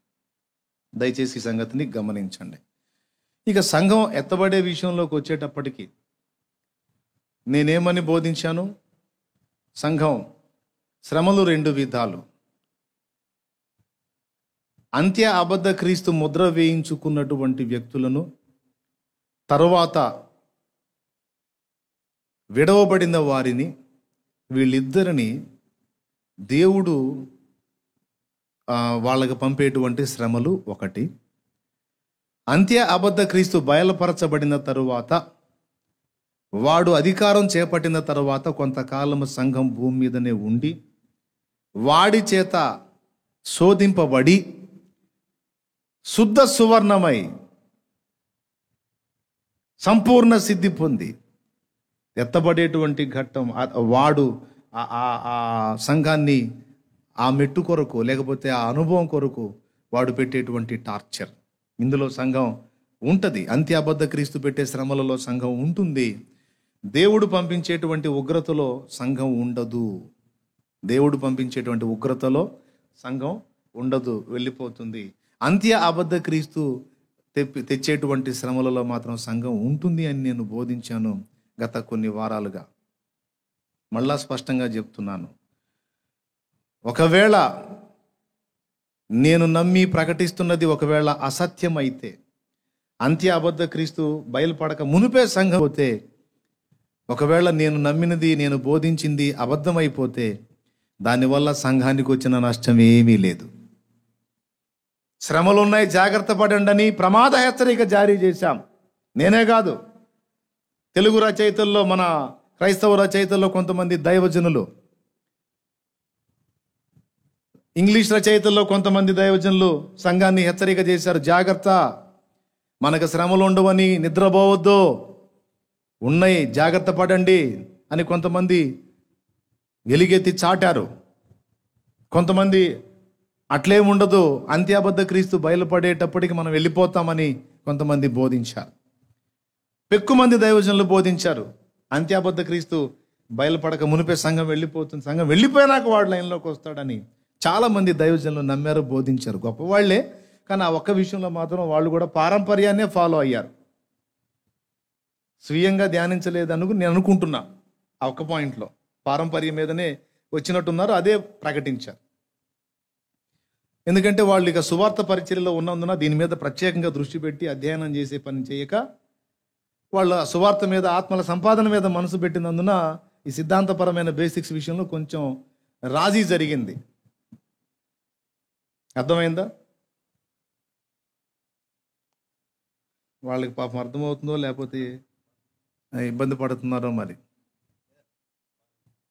దయచేసి ఈ సంగతిని గమనించండి. ఇక సంఘం ఎత్తబడే విషయంలోకి వచ్చేటప్పటికి నేనేమని బోధించాను? సంఘం శ్రమలు రెండు విధాలు. అంత్య అబద్ధ క్రీస్తు ముద్ర వేయించుకున్నటువంటి వ్యక్తులను, తరువాత విడవబడిన వారిని, వీళ్ళిద్దరిని దేవుడు వాళ్ళకి పంపేటువంటి శ్రమలు ఒకటి. అంత్య అబద్ధ క్రీస్తు బయలుపరచబడిన తరువాత, వాడు అధికారం చేపట్టిన తరువాత కొంతకాలము సంఘం భూమి మీదనే ఉండి వాడి చేత శోధింపబడి శుద్ధ సువర్ణమై సంపూర్ణ సిద్ధి పొంది ఎత్తబడేటువంటి ఘట్టం. వాడు ఆ సంఘాన్ని ఆ మెట్టు కొరకు, లేకపోతే ఆ అనుభవం కొరకు వాడు పెట్టేటువంటి టార్చర్. ఇందులో సంఘం ఉంటుంది. అంత్య అబద్ధ క్రీస్తు పెట్టే శ్రమలలో సంఘం ఉంటుంది. దేవుడు పంపించేటువంటి ఉగ్రతలో సంఘం ఉండదు. దేవుడు పంపించేటువంటి ఉగ్రతలో సంఘం ఉండదు, వెళ్ళిపోతుంది. అంత్య అబద్ధ క్రీస్తు తెచ్చేటువంటి శ్రమలలో మాత్రం సంఘం ఉంటుంది అని నేను బోధించాను గత కొన్ని వారాలుగా. మళ్ళా స్పష్టంగా చెప్తున్నాను. ఒకవేళ నేను నమ్మి ప్రకటిస్తున్నది ఒకవేళ అసత్యమైతే, అంత్య అబద్ధ క్రీస్తు బయలుపడక మునిపే సంఘం పోతే, ఒకవేళ నేను నమ్మినది, నేను బోధించింది అబద్ధమైపోతే, దానివల్ల సంఘానికి వచ్చిన నష్టం ఏమీ లేదు. శ్రమలున్నాయి, జాగ్రత్త పడండి అని ప్రమాద హెచ్చరిక జారీ చేశాం. నేనే కాదు, తెలుగు రచయితల్లో, మన క్రైస్తవ రచయితల్లో కొంతమంది దైవజనులు, ఇంగ్లీష్ రచయితల్లో కొంతమంది దైవజనులు సంఘాన్ని హెచ్చరిక చేశారు. జాగ్రత్త, మనకు శ్రమలు ఉండవని, నిద్రపోవద్దు, ఉన్నాయి, జాగ్రత్త పడండి అని కొంతమంది ఎలుగెత్తి చాటారు. కొంతమంది అట్లేముండదు, అంత్యాబద్ధ క్రీస్తు బయలుపడేటప్పటికి మనం వెళ్ళిపోతామని కొంతమంది బోధించారు. పెక్కుమంది దైవజనులు బోధించారు, అంత్యాబద్ధ క్రీస్తు బయలుపడక మునిపే సంఘం వెళ్ళిపోతుంది, సంఘం వెళ్ళిపోయినాక వాడు లైన్లోకి వస్తాడని చాలా మంది దైవజనులు నమ్మారు, బోధించారు. గొప్పవాళ్లే, కానీ ఆ ఒక్క విషయంలో మాత్రం వాళ్ళు కూడా పారంపర్యాన్నే ఫాలో అయ్యారు. స్వీయంగా ధ్యానించలేదనుకు నేను అనుకుంటున్నా. ఆ ఒక్క పాయింట్లో పారంపర్యం మీదనే వచ్చినట్టున్నారు, అదే ప్రకటించారు. ఎందుకంటే వాళ్ళు ఇక సువార్త పరిచర్యలో ఉన్నందున దీని మీద ప్రత్యేకంగా దృష్టి పెట్టి అధ్యయనం చేసే పని చేయక, వాళ్ళ సువార్త మీద, ఆత్మల సంపాదన మీద మనసు పెట్టినందున ఈ సిద్ధాంతపరమైన బేసిక్స్ విషయంలో కొంచెం రాజీ జరిగింది. అర్థమైందా? వాళ్ళకి పాపం అర్థమవుతుందో లేకపోతే ఇబ్బంది పడుతున్నారో మరి.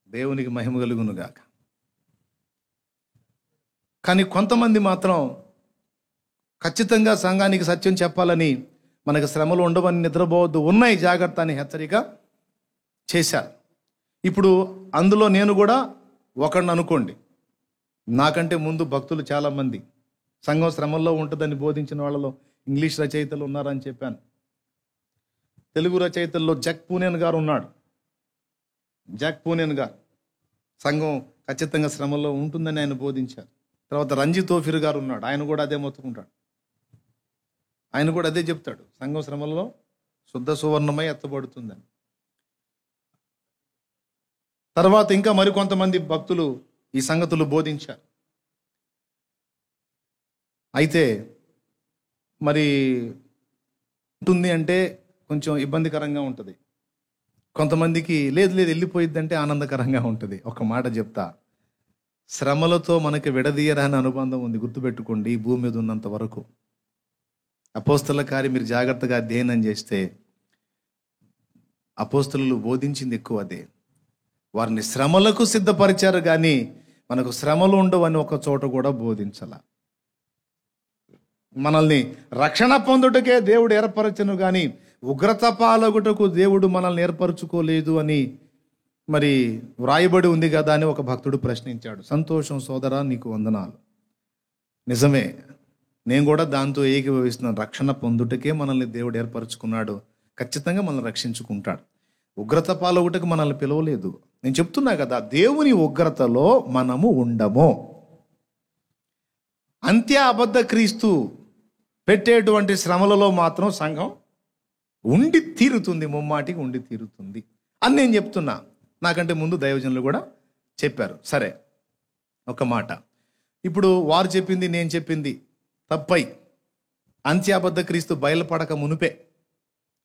దేవునికి మహిమ కలుగును గాక. కానీ కొంతమంది మాత్రం ఖచ్చితంగా సంఘానికి సత్యం చెప్పాలని, మనకు శ్రమలు ఉండవని, నిద్రపోవద్దు, ఉన్నాయి, జాగ్రత్త అని హెచ్చరిక చేశారు. ఇప్పుడు అందులో నేను కూడా ఒకడిని అనుకోండి. నాకంటే ముందు భక్తులు చాలామంది సంఘం శ్రమల్లో ఉంటుందని బోధించిన వాళ్ళలో ఇంగ్లీష్ రచయితలు ఉన్నారని చెప్పాను. తెలుగు రచయితల్లో జక్ పూనేన్ గారు ఉన్నాడు. జక్ పూనేన్ గారు సంఘం ఖచ్చితంగా శ్రమల్లో ఉంటుందని ఆయన బోధించారు. తర్వాత రంజిత్ తోఫిర్ గారు ఉన్నాడు, ఆయన కూడా అదే మొత్తుకుంటాడు. ఆయన కూడా అదే చెప్తాడు, సంఘం శ్రమల్లో శుద్ధ సువర్ణమై ఎత్తబడుతుందని. తర్వాత ఇంకా మరికొంతమంది భక్తులు ఈ సంగతులు బోధించారు. అయితే మరి ఉంటుంది అంటే కొంచెం ఇబ్బందికరంగా ఉంటుంది. కొంతమందికి లేదు వెళ్ళిపోయిద్దంటే ఆనందకరంగా ఉంటుంది. ఒక మాట చెప్తా, శ్రమలతో మనకి విడదీయరాని అనుబంధం ఉంది, గుర్తుపెట్టుకోండి. ఈ భూమి మీద ఉన్నంత వరకు అపోస్తల కార్యం మీరు జాగ్రత్తగా అధ్యయనం చేస్తే అపోస్తలు బోధించింది ఎక్కువ అదే. వారిని శ్రమలకు సిద్ధపరిచారు, కానీ మనకు శ్రమలు ఉండవని ఒక చోట కూడా బోధించాల. మనల్ని రక్షణ పొందుటకే దేవుడు ఏర్పరచను, కానీ ఉగ్రత పాలగుటకు దేవుడు మనల్ని ఏర్పరచుకోలేదు అని మరి వ్రాయబడి ఉంది కదా అని ఒక భక్తుడు ప్రశ్నించాడు. సంతోషం సోదరా, నీకు వందనాలు. నిజమే, నేను కూడా దాంతో ఏకీభవిస్తున్నాను. రక్షణ పొందుటకే మనల్ని దేవుడు ఏర్పరచుకున్నాడు, ఖచ్చితంగా మనల్ని రక్షించుకుంటాడు. ఉగ్రత పాలగుటకు మనల్ని పిలవలేదు. నేను చెప్తున్నా కదా, దేవుని ఉగ్రతలో మనము ఉండము. అంత్య అబద్ధ క్రీస్తు పెట్టేటువంటి శ్రమలలో మాత్రం సంఘం ఉండి తీరుతుంది, ముమ్మాటికి ఉండి తీరుతుంది అని నేను చెప్తున్నా. నాకంటే ముందు దైవజనులు కూడా చెప్పారు. సరే, ఒక మాట. ఇప్పుడు వారు చెప్పింది నేను చెప్పింది తప్పై అంత్యాబద్ధ క్రీస్తు బయలుపడక మునిపే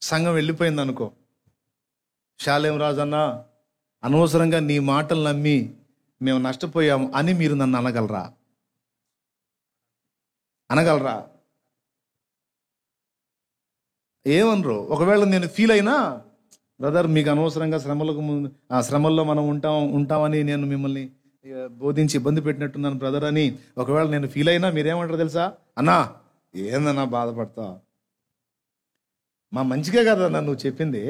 సంఘం వెళ్ళిపోయింది అనుకో, శాలేం రాజన్న అనవసరంగా నీ మాటలు నమ్మి మేము నష్టపోయాము అని మీరు నన్ను అనగలరా? ఏమనరు. ఒకవేళ నేను ఫీల్ అయినా, బ్రదర్ మీకు అనవసరంగా శ్రమలకు ముందు ఆ శ్రమల్లో మనం ఉంటామని నేను మిమ్మల్ని బోధించి ఇబ్బంది పెట్టినట్టున్నాను బ్రదర్ అని ఒకవేళ నేను ఫీల్ అయినా మీరేమంటారు తెలుసా? అన్నా ఏందన్నా బాధపడతా, మా మంచిగా కదన్నా నువ్వు చెప్పింది,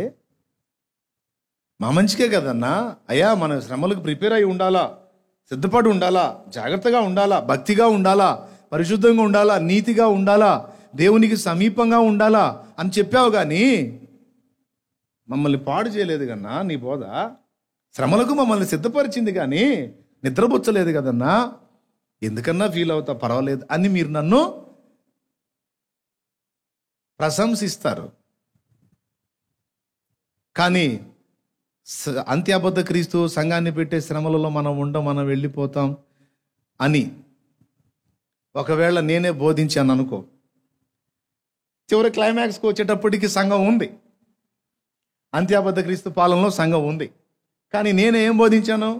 మా మంచికే కదన్నా. అయ్యా మనం శ్రమలకు ప్రిపేర్ అయి ఉండాలా, సిద్ధపడి ఉండాలా, జాగ్రత్తగా ఉండాలా, భక్తిగా ఉండాలా, పరిశుద్ధంగా ఉండాలా, నీతిగా ఉండాలా, దేవునికి సమీపంగా ఉండాలా అని చెప్పావు. కానీ మమ్మల్ని పాడు చేయలేదు కన్నా నీ బోధ. శ్రమలకు మమ్మల్ని సిద్ధపరిచింది కానీ నిద్రపుచ్చలేదు కదన్నా. ఎందుకన్నా ఫీల్ అవుతా, పర్వాలేదు అని మీరు నన్ను ప్రశంసిస్తారు. కానీ అంత్యాబద్ధ క్రీస్తు సంఘాన్ని పెట్టే శ్రమలలో మనం వెళ్ళిపోతాం అని ఒకవేళ నేనే బోధించాను అనుకో, చివరి క్లైమాక్స్కి వచ్చేటప్పటికి సంఘం ఉంది, అంత్యాబద్ధ క్రీస్తు పాలనలో సంఘం ఉంది. కానీ నేనే ఏం బోధించాను?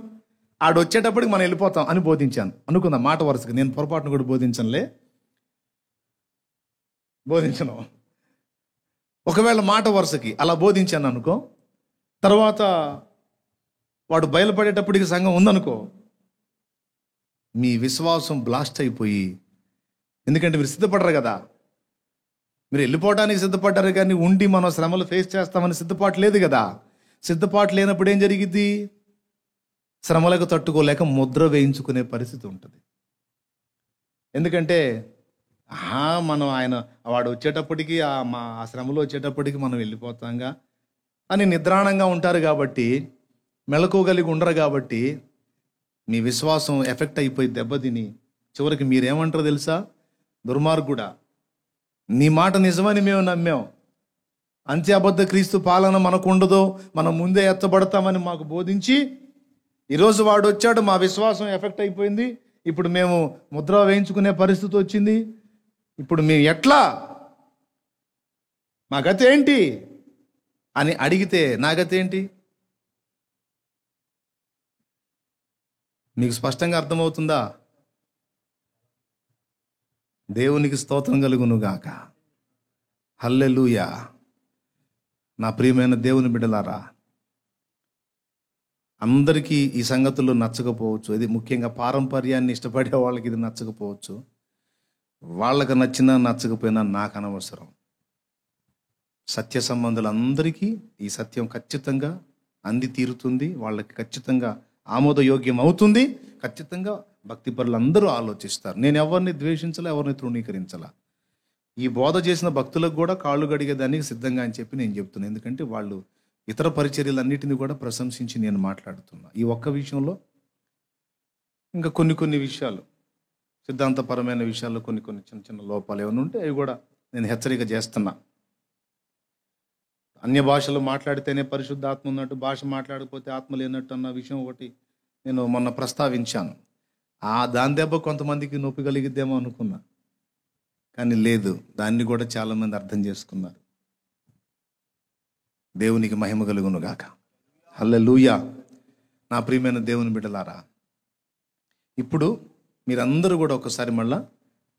ఆడొచ్చేటప్పటికి మనం వెళ్ళిపోతాం అని బోధించాను అనుకుందాం. మాట వరుసగా నేను పొరపాటును కూడా బోధించను. ఒకవేళ మాట వరుసకి అలా బోధించాను అనుకో, తర్వాత వాడు బయలుపడేటప్పటికి సంఘం ఉందనుకో, మీ విశ్వాసం బ్లాస్ట్ అయిపోయి, ఎందుకంటే మీరు సిద్ధపడరు కదా, మీరు వెళ్ళిపోవడానికి సిద్ధపడ్డారు కానీ ఉండి మనం శ్రమలు ఫేస్ చేస్తామని సిద్ధపాటు లేదు కదా. సిద్ధపాటు లేనప్పుడు ఏం జరిగిద్ది? శ్రమలకు తట్టుకోలేక ముద్ర వేయించుకునే పరిస్థితి ఉంటుంది. ఎందుకంటే మనం వాడు వచ్చేటప్పటికి ఆ శ్రమలు వచ్చేటప్పటికి మనం వెళ్ళిపోతాంగా అని నిద్రాణంగా ఉంటారు కాబట్టి, మెలకువగలిగి ఉండరు కాబట్టి మీ విశ్వాసం ఎఫెక్ట్ అయిపోయి దెబ్బతిని చివరికి మీరేమంటారు తెలుసా? దుర్మార్గుడా, నీ మాట నిజమని మేము నమ్మాం, అంత్యాబద్ధ క్రీస్తు పాలన మనకు ఉండదు, మనం ముందే ఎత్తబడతామని మాకు బోధించి ఈరోజు వాడు వచ్చాడు, మా విశ్వాసం ఎఫెక్ట్ అయిపోయింది, ఇప్పుడు మేము ముద్ర వేయించుకునే పరిస్థితి వచ్చింది, ఇప్పుడు మేము ఎట్లా, మా గతి ఏంటి అని అడిగితే నా గతి ఏంటి? మీకు స్పష్టంగా అర్థమవుతుందా? దేవునికి స్తోత్రం కలుగును గాక. హల్లెలూయా. నా ప్రియమైన దేవుని బిడ్డలారా, అందరికీ ఈ సంగతులు నచ్చకపోవచ్చు. ఇది ముఖ్యంగా పారంపర్యాన్ని ఇష్టపడే వాళ్ళకి ఇది నచ్చకపోవచ్చు. వాళ్ళకి నచ్చినా నచ్చకపోయినా నాకు అనవసరం. సత్య సంబంధులందరికీ ఈ సత్యం ఖచ్చితంగా అంది తీరుతుంది, వాళ్ళకి ఖచ్చితంగా ఆమోదయోగ్యం అవుతుంది, ఖచ్చితంగా భక్తిపరులందరూ ఆలోచిస్తారు. నేను ఎవరిని ద్వేషించాలా, ఎవరిని తృణీకరించాలా. ఈ బోధ చేసిన భక్తులకు కూడా కాళ్ళు గడిగేదానికి సిద్ధంగా అని చెప్పి నేను చెప్తున్నాను. ఎందుకంటే వాళ్ళు ఇతర పరిచర్యలన్నిటిని కూడా ప్రశంసించి నేను మాట్లాడుతున్నా. ఈ ఒక్క విషయంలో ఇంకా కొన్ని విషయాలు, సిద్ధాంతపరమైన విషయాల్లో కొన్ని చిన్న చిన్న లోపాలు ఏమైనా ఉంటే అవి కూడా నేను హెచ్చరిక చేస్తున్నా. అన్య భాషలు మాట్లాడితేనే పరిశుద్ధాత్మ ఉన్నట్టు, భాష మాట్లాడకపోతే ఆత్మ లేనట్టు అన్న విషయం ఒకటి నేను మొన్న ప్రస్తావించాను. దాని దెబ్బ కొంతమందికి నొప్పి కలిగిద్దేమో అనుకున్నా, కానీ లేదు, దాన్ని కూడా చాలామంది అర్థం చేసుకున్నారు. దేవునికి మహిమ కలుగును గాక. హల్లెలూయా. నా ప్రియమైన దేవుని బిడ్డలారా, ఇప్పుడు మీరందరూ కూడా ఒకసారి మళ్ళా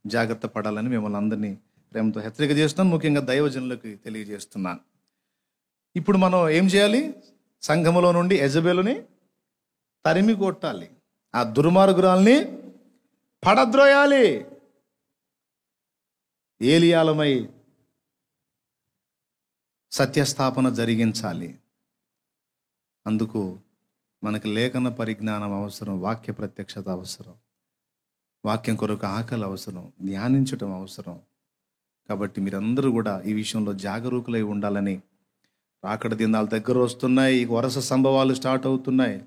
జాగ్రత్త పడాలని మిమ్మల్ని అందరినీ ప్రేమతో హెచ్చరిక చేస్తున్నాను. ముఖ్యంగా దైవజనులకు తెలియజేస్తున్నాను. ఇప్పుడు మనం ఏం చేయాలి? సంఘములో నుండి యెజబెలుని తరిమి కొట్టాలి, ఆ దుర్మార్గురాల్ని పడద్రోయాలి, ఏలియాలమై సత్యస్థాపన జరిగించాలి. అందుకు మనకు లేఖన పరిజ్ఞానం అవసరం, వాక్య ప్రత్యక్షత అవసరం, వాక్యం కొరకు ఆకలి అవసరం, ధ్యానించటం అవసరం. కాబట్టి మీరందరూ కూడా ఈ విషయంలో జాగరూకులై ఉండాలని. రాకడ దినాలు దగ్గర వస్తున్నాయి, వరుస సంభవాలు స్టార్ట్ అవుతున్నాయి.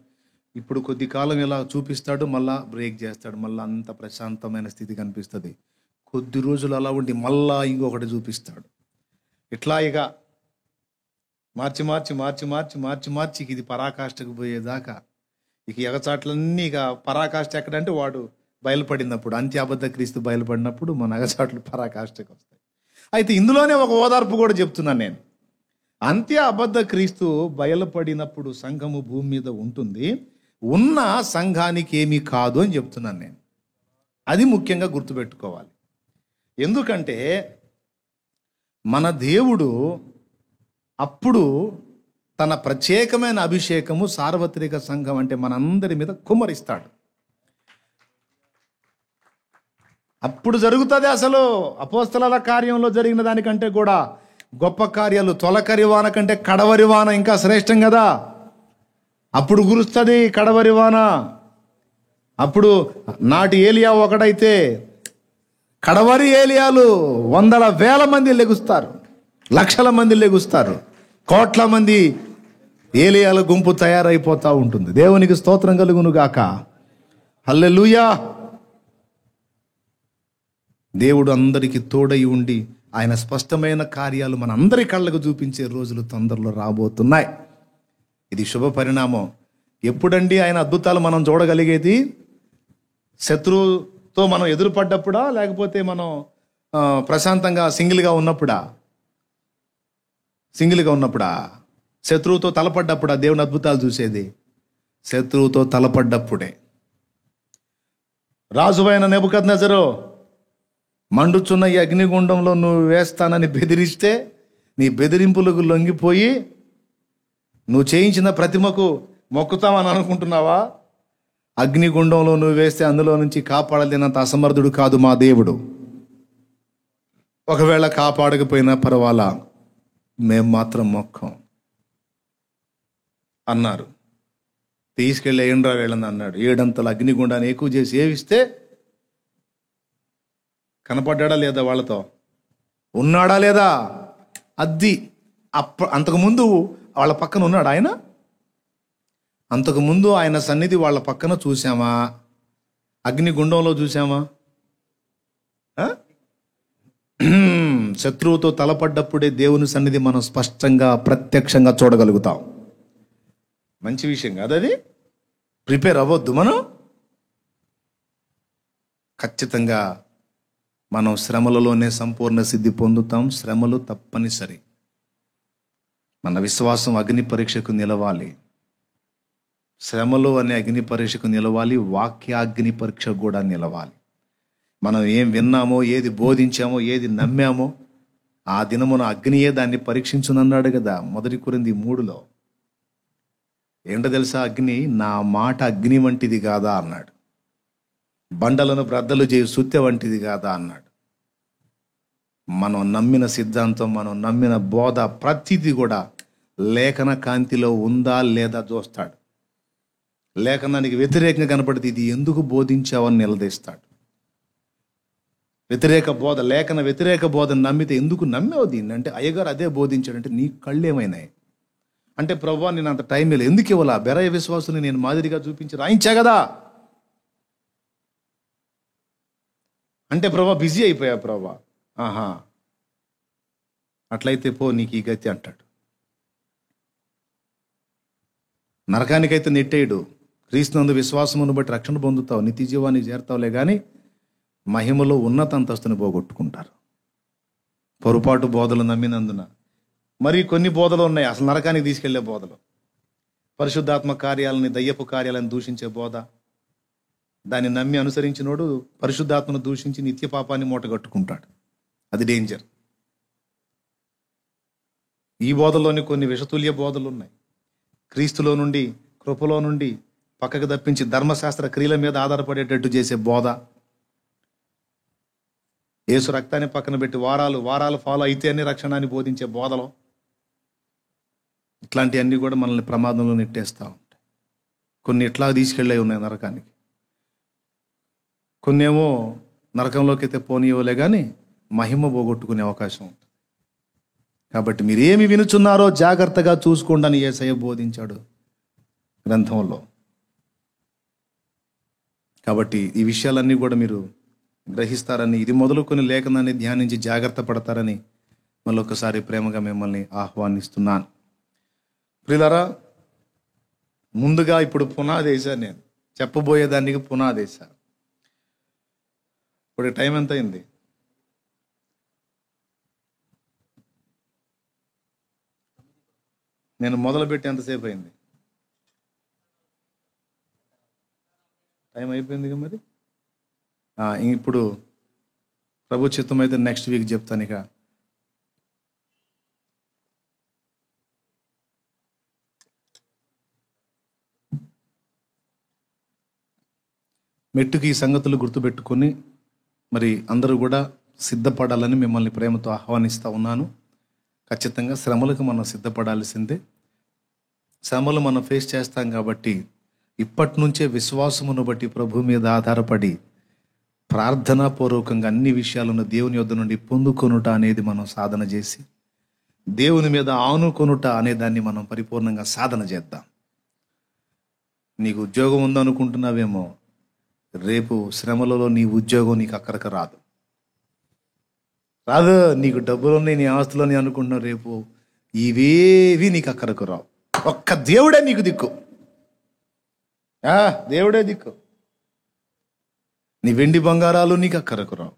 ఇప్పుడు కొద్ది కాలం ఇలా చూపిస్తాడు, మళ్ళా బ్రేక్ చేస్తాడు, మళ్ళీ అంత ప్రశాంతమైన స్థితి కనిపిస్తుంది. కొద్ది రోజులు అలా ఉండి మళ్ళా ఇంకొకటి చూపిస్తాడు. ఇట్లా ఇక మార్చి ఇది పరాకాష్ఠకు పోయేదాకా ఇక ఎగచాట్లన్నీ ఇక పరాకాష్ఠ ఎక్కడంటే వాడు బయలుపడినప్పుడు, అంత్య అబద్ధ క్రీస్తు బయలుపడినప్పుడు మన ఎగచాట్లు పరాకాష్ఠకి వస్తాయి. అయితే ఇందులోనే ఒక ఓదార్పు కూడా చెప్తున్నాను నేను. అంత్య అబద్ధ క్రీస్తు బయలుపడినప్పుడు సంఘము భూమి మీద ఉంటుంది, ఉన్న సంఘానికి ఏమీ కాదు అని చెప్తున్నాను నేను. అది ముఖ్యంగా గుర్తుపెట్టుకోవాలి. ఎందుకంటే మన దేవుడు అప్పుడు తన ప్రత్యేకమైన అభిషేకము సార్వత్రిక సంఘం అంటే మనందరి మీద కుమ్మరిస్తాడు. అప్పుడు జరుగుతుంది. అసలు అపోస్తలుల కార్యంలో జరిగిన దానికంటే కూడా గొప్ప కార్యాలు. తొలకరి వాన కంటే కడవరి వాన ఇంకా శ్రేష్టం కదా. అప్పుడు కురుస్తుంది కడవరి వాన. అప్పుడు నాటి ఏలియా ఒకడైతే కడవరి ఏలియాలు వందల వేల మంది లెగుస్తారు, లక్షల మంది లెగుస్తారు, కోట్ల మంది ఏలియాల గుంపు తయారైపోతూ ఉంటుంది. దేవునికి స్తోత్రం కలుగును గాక. హల్లెలూయా. దేవుడు అందరికీ తోడై ఉండి ఆయన స్పష్టమైన కార్యాలు మన అందరి కళ్ళకు చూపించే రోజులు తొందరలో రాబోతున్నాయి. ఇది శుభ పరిణామం. ఎప్పుడండి ఆయన అద్భుతాలు మనం చూడగలిగేది? శత్రువుతో మనం ఎదురుపడ్డప్పుడా, లేకపోతే మనం ప్రశాంతంగా సింగిల్గా ఉన్నప్పుడా? శత్రువుతో తలపడ్డప్పుడా దేవుని అద్భుతాలు చూసేది? శత్రువుతో తలపడ్డప్పుడే. రాజువైన నెబుకద్నెజరు మండుచున్న ఈ అగ్నిగుండంలో నువ్వు వేస్తానని బెదిరిస్తే, నీ బెదిరింపులకు లొంగిపోయి నువ్వు చేయించిన ప్రతిమకు మొక్కుతామని అనుకుంటున్నావా? అగ్నిగుండంలో నువ్వు వేస్తే అందులో నుంచి కాపాడలేనంత అసమర్థుడు కాదు మా దేవుడు. ఒకవేళ కాపాడకపోయినా పర్వాలా, మేం మాత్రం మొక్కం అన్నారు. తీసుకెళ్ళి ఏండ్రా వెళ్ళని అన్నాడు. 7 అంతల అగ్నిగుండాన్ని ఎక్కువ చేసి ఏవిస్తే కనపడ్డా లేదా? వాళ్ళతో ఉన్నాడా లేదా? అది అంతకుముందు వాళ్ళ పక్కన ఉన్నాడు ఆయన. అంతకుముందు ఆయన సన్నిధి వాళ్ళ పక్కన చూసామా? అగ్నిగుండంలో చూసామా? శత్రువుతో తలపడ్డప్పుడే దేవుని సన్నిధి మనం స్పష్టంగా ప్రత్యక్షంగా చూడగలుగుతాం. మంచి విషయం కాదు అది? ప్రిపేర్ అవ్వద్దు మనం. ఖచ్చితంగా మనం శ్రమలలోనే సంపూర్ణ సిద్ధి పొందుతాం. శ్రమలు తప్పనిసరి. మన విశ్వాసం అగ్ని పరీక్షకు నిలవాలి. శ్రమలు అనే అగ్ని పరీక్షకు నిలవాలి. వాక్యాగ్ని పరీక్ష కూడా నిలవాలి. మనం ఏం విన్నామో, ఏది బోధించామో, ఏది నమ్మామో ఆ దినమున అగ్నియే దాన్ని పరీక్షించునన్నాడు కదా 1 కొరింథీ 3లో. ఏంటో తెలుసా? అగ్ని, నా మాట అగ్ని వంటిది కాదా అన్నాడు. బండలను బ్రద్దలు చేయు సుత్తె వంటిది కాదా అన్నాడు. మనం నమ్మిన సిద్ధాంతం, మనం నమ్మిన బోధ ప్రతిదీ కూడా లేఖన కాంతిలో ఉందా లేదా చూస్తాడు. లేఖనానికి వ్యతిరేకంగా కనపడితే ఇది ఎందుకు బోధించావని నిలదీస్తాడు. వ్యతిరేక బోధ, లేఖన వ్యతిరేక బోధను నమ్మితే ఎందుకు నమ్మావు దీన్ని అంటే, అయ్యగారు అదే బోధించాడంటే నీ కళ్ళు ఏమైనాయి అంటే, ప్రభువా నేను అంత టైం లేదు, ఎందుకు ఇవ్వాలా? బెరయ విశ్వాసుని నేను మాదిరిగా చూపించి రాయించా కదా అంటే, ప్రభా బిజీ అయిపోయా ప్రభా. ఆహా, అట్లయితే పో, నీకు ఈ గతి అంటాడు. నరకానికైతే నెట్టేయడు. క్రీస్తునందు విశ్వాసమును బట్టి రక్షణ పొందుతావు, నిత్య జీవాన్ని చేరుతావులే కానీ మహిమలో ఉన్నత అంతస్తుని పోగొట్టుకుంటారు. పొరపాటు బోధలు నమ్మినందున. మరి కొన్ని బోధలు ఉన్నాయి అసలు నరకానికి తీసుకెళ్లే బోధలు. పరిశుద్ధాత్మ కార్యాలని, దయ్యపు కార్యాలను దూషించే బోధ. దాన్ని నమ్మి అనుసరించినోడు పరిశుద్ధాత్మను దూషించి నిత్య పాపాన్ని మూటగట్టుకుంటాడు. అది డేంజర్. ఈ బోధలోని కొన్ని విషతుల్య బోధలు ఉన్నాయి. క్రీస్తులో నుండి, కృపలో నుండి పక్కకు తప్పించి ధర్మశాస్త్ర క్రియల మీద ఆధారపడేటట్టు చేసే బోధ. యేసు రక్తాన్ని పక్కన పెట్టి వారాలు ఫాలో అయితే అన్ని రక్షణ అని బోధించే బోధలో ఇట్లాంటివన్నీ కూడా మనల్ని ప్రమాదంలో నెట్టేస్తూ ఉంటాయి. కొన్ని ఇట్లా తీసుకెళ్ళే ఉన్నాయి నరకానికి, కొన్ని ఏమో నరకంలోకి అయితే పోనీయలే కానీ మహిమ పోగొట్టుకునే అవకాశం ఉంటుంది. కాబట్టి మీరు ఏమి వినుచున్నారో జాగ్రత్తగా చూసుకోండి అని యేసయ్య బోధించాడు గ్రంథంలో. కాబట్టి ఈ విషయాలన్నీ కూడా మీరు గ్రహిస్తారని, ఇది మొదలుకొని లేఖనాన్ని ధ్యానించి జాగ్రత్త పడతారని మళ్ళొకసారి ప్రేమగా మిమ్మల్ని ఆహ్వానిస్తున్నాను. ప్రియులారా, ముందుగా ఇప్పుడు పునాది వేశాను, నేను చెప్పబోయేదానికి పునాది వేశాను. ఇప్పుడు టైం ఎంత అయింది? నేను మొదలుపెట్టి ఎంతసేపు అయింది? టైం అయిపోయింది కదా మరి. ఇప్పుడు ప్రభు చిత్తం అయితే నెక్స్ట్ వీక్ చెప్తాను. ఇక మెట్టుకి ఈ సంగతులు గుర్తుపెట్టుకొని మరి అందరూ కూడా సిద్ధపడాలని మిమ్మల్ని ప్రేమతో ఆహ్వానిస్తూ ఉన్నాను. ఖచ్చితంగా శ్రమలకు మనం సిద్ధపడాల్సిందే. శ్రమలు మనం ఫేస్ చేస్తాం కాబట్టి ఇప్పటి నుంచే విశ్వాసమును బట్టి ప్రభు మీద ఆధారపడి ప్రార్థనాపూర్వకంగా అన్ని విషయాలను దేవుని యొద్ద నుండి పొందుకొనుట అనేది మనం సాధన చేసి, దేవుని మీద ఆనుకొనుట అనే దాన్ని మనం పరిపూర్ణంగా సాధన చేద్దాం. నీకు ఉద్యోగం ఉందనుకుంటున్నావేమో, రేపు శ్రమలలో నీ ఉద్యోగం నీకు అక్కడికి రాదు. నీకు డబ్బులున్నాయి, నీ ఆస్తులని అనుకుంటున్నావు, రేపు ఇవేవి నీకు అక్కడికి రావు. ఒక్క దేవుడే నీకు దిక్కు. దేవుడే దిక్కు. నీ వెండి బంగారాలు నీకు అక్కరకు రావు,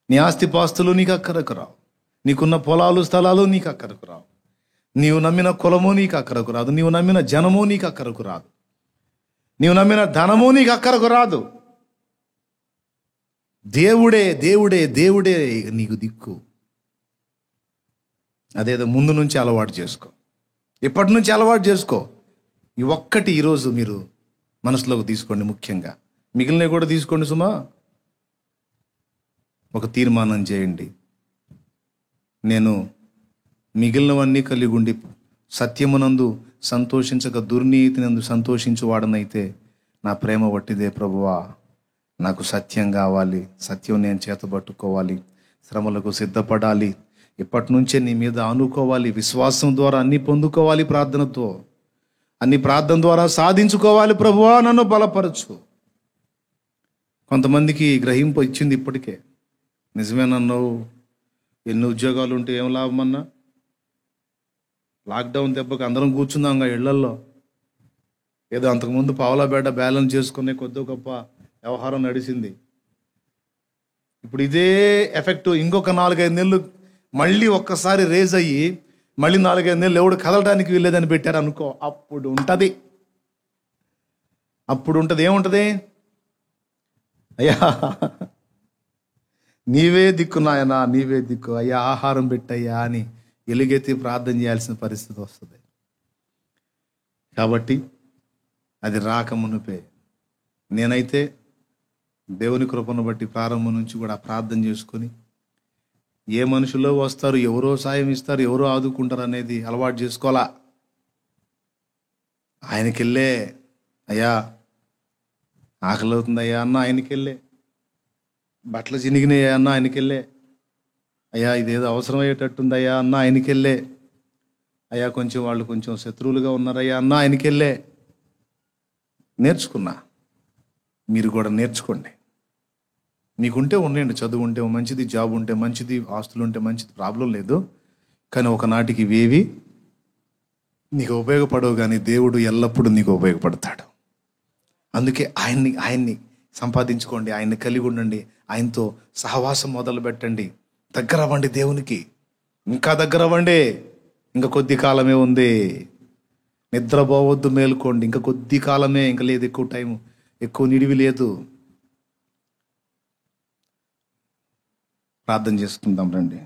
నీ ఆస్తిపాస్తులు నీకు అక్కరకు రావు, నీకున్న పొలాలు స్థలాలు నీకు అక్కరకు రావు, నీవు నమ్మిన కులము నీకు అక్కరకు రాదు, నీవు నమ్మిన జనము నీకు అక్కరకు రాదు, నీవు నమ్మిన ధనము నీకు అక్కరకు రాదు. దేవుడే దేవుడే దేవుడే నీకు దిక్కు. అదేదో ముందు నుంచి అలవాటు చేసుకో, ఇప్పటి నుంచి అలవాటు చేసుకో. ఈ ఒక్కటి ఈరోజు మీరు మనసులోకి తీసుకోండి. ముఖ్యంగా మిగిలినవి కూడా తీసుకోండి సుమా. ఒక తీర్మానం చేయండి, నేను మిగిలినవన్నీ కలిగి ఉండి సత్యమునందు సంతోషించక దుర్నీతినందు సంతోషించువాడనైతే నా ప్రేమ వట్టిదే ప్రభువా. నాకు సత్యం కావాలి, సత్యం నేను చేతబట్టుకోవాలి, శ్రమలకు సిద్ధపడాలి, ఇప్పటి నుంచే నీ మీద ఆనుకోవాలి, విశ్వాసం ద్వారా అన్ని పొందుకోవాలి, ప్రార్థనతో అన్ని ప్రార్థన ద్వారా సాధించుకోవాలి. ప్రభువా నన్ను బలపరచు. కొంతమందికి గ్రహింపు ఇచ్చింది ఇప్పటికే. నిజమేనన్నావు, ఎన్ని ఉద్యోగాలు ఉంటే ఏం లాభమన్నా? లాక్డౌన్ దెబ్బకి అందరం కూర్చుందాంగా ఇళ్లల్లో. ఏదో అంతకుముందు పావులాబేట బ్యాలెన్స్ చేసుకునే కొద్ది గొప్ప వ్యవహారం నడిచింది. ఇప్పుడు ఇదే ఎఫెక్ట్ ఇంకొక 4-5 నెలలు మళ్ళీ ఒక్కసారి రేజ్ అయ్యి మళ్ళీ 4-5 నెలలు ఎవడు కదలడానికి వీల్లేదని పెట్టారు అనుకో, అప్పుడు ఉంటుంది. ఏముంటుంది? అయ్యా నీవే దిక్కు నాయనా, నీవే దిక్కు అయ్యా, ఆహారం పెట్టయ్యా అని ఎలుగెత్తి ప్రార్థన చేయాల్సిన పరిస్థితి వస్తుంది. కాబట్టి అది రాకమునుపే నేనైతే దేవుని కృపను బట్టి ప్రారంభం నుంచి కూడా ప్రార్థన చేసుకొని, ఏ మనుషులో వస్తారు, ఎవరో సాయం ఇస్తారు, ఎవరో ఆదుకుంటారు అనేది అలవాటు చేసుకోవాలా. ఆయనకెళ్ళే అయ్యా ఆకలి అవుతుందయ్యా అన్న ఆయనకెళ్ళే, బట్టలు చినిగినాయ్యా అన్న ఆయనకెళ్ళే, అయ్యా ఇదేదో అవసరమయ్యేటట్టుందయ్యా అన్న ఆయనకెళ్ళే, అయ్యా వాళ్ళు కొంచెం శత్రువులుగా ఉన్నారయ్యా అన్న ఆయనకెళ్ళే. నేర్చుకున్నా, మీరు కూడా నేర్చుకోండి. మీకుంటే ఉండండి, చదువు ఉంటే మంచిది, జాబ్ ఉంటే మంచిది, ఆస్తులు ఉంటే మంచిది, ప్రాబ్లం లేదు. కానీ ఒకనాటికి ఇవేవి నీకు ఉపయోగపడవు, కానీ దేవుడు ఎల్లప్పుడూ నీకు ఉపయోగపడతాడు. అందుకే ఆయన్ని సంపాదించుకోండి, ఆయన్ని కలిగి ఉండండి, ఆయనతో సహవాసం మొదలు పెట్టండి, దగ్గర అవ్వండి దేవునికి, ఇంకా దగ్గర అవ్వండి. ఇంకా కొద్ది కాలమే ఉంది, నిద్రపోవద్దు, మేలుకోండి. ఇంకా కొద్ది కాలమే, ఇంకా లేదు ఎక్కువ టైం, ఎక్కువ నిడివి లేదు. ప్రార్థన చేసుకుందాం రండి.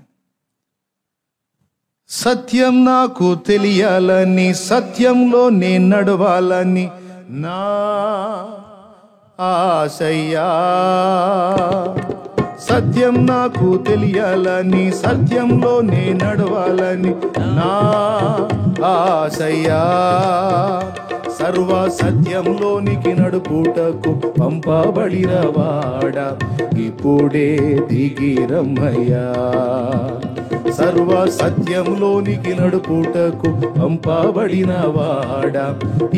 సత్యం నాకు తెలియాలని, సత్యంలో నేను నడవాలని నా ఆశయ్యా. సత్యం నాకు తెలియాలని, సత్యంలో నేను నడవాలని నా ఆశయ్యా. సర్వ సత్యంలోనికి నడుపుటకు పంపబడిన వాడ ఇప్పుడే దిగిరమ్మయ్యా. సర్వ సత్యంలోనికి నడుపుటకు పంపబడిన వాడ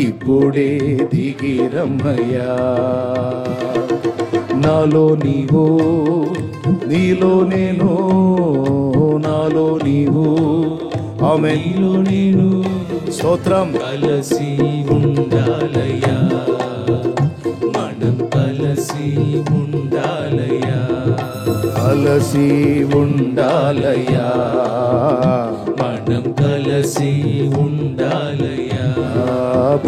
ఇప్పుడే దిగిరమ్మయ్యా. నాలో నీవు, నీలో నేను, నాలో నీవు, ఆమేన్. నీలో నేను స్తోత్రం. కలసి ఉండాలయ్యా, మనం కలసి ఉండాలయ్యా, కలసి ఉండాలయ్యా, మనం కలసి ఉండాలయ్యా.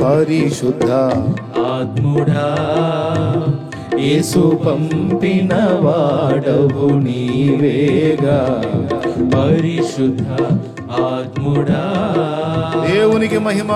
పరిశుద్ధ ఆత్ముడా యేసు పంపిన వాడవు నీవేగా, పరిశుద్ధ ఆత్ముడా. దేవునికి మహిమ.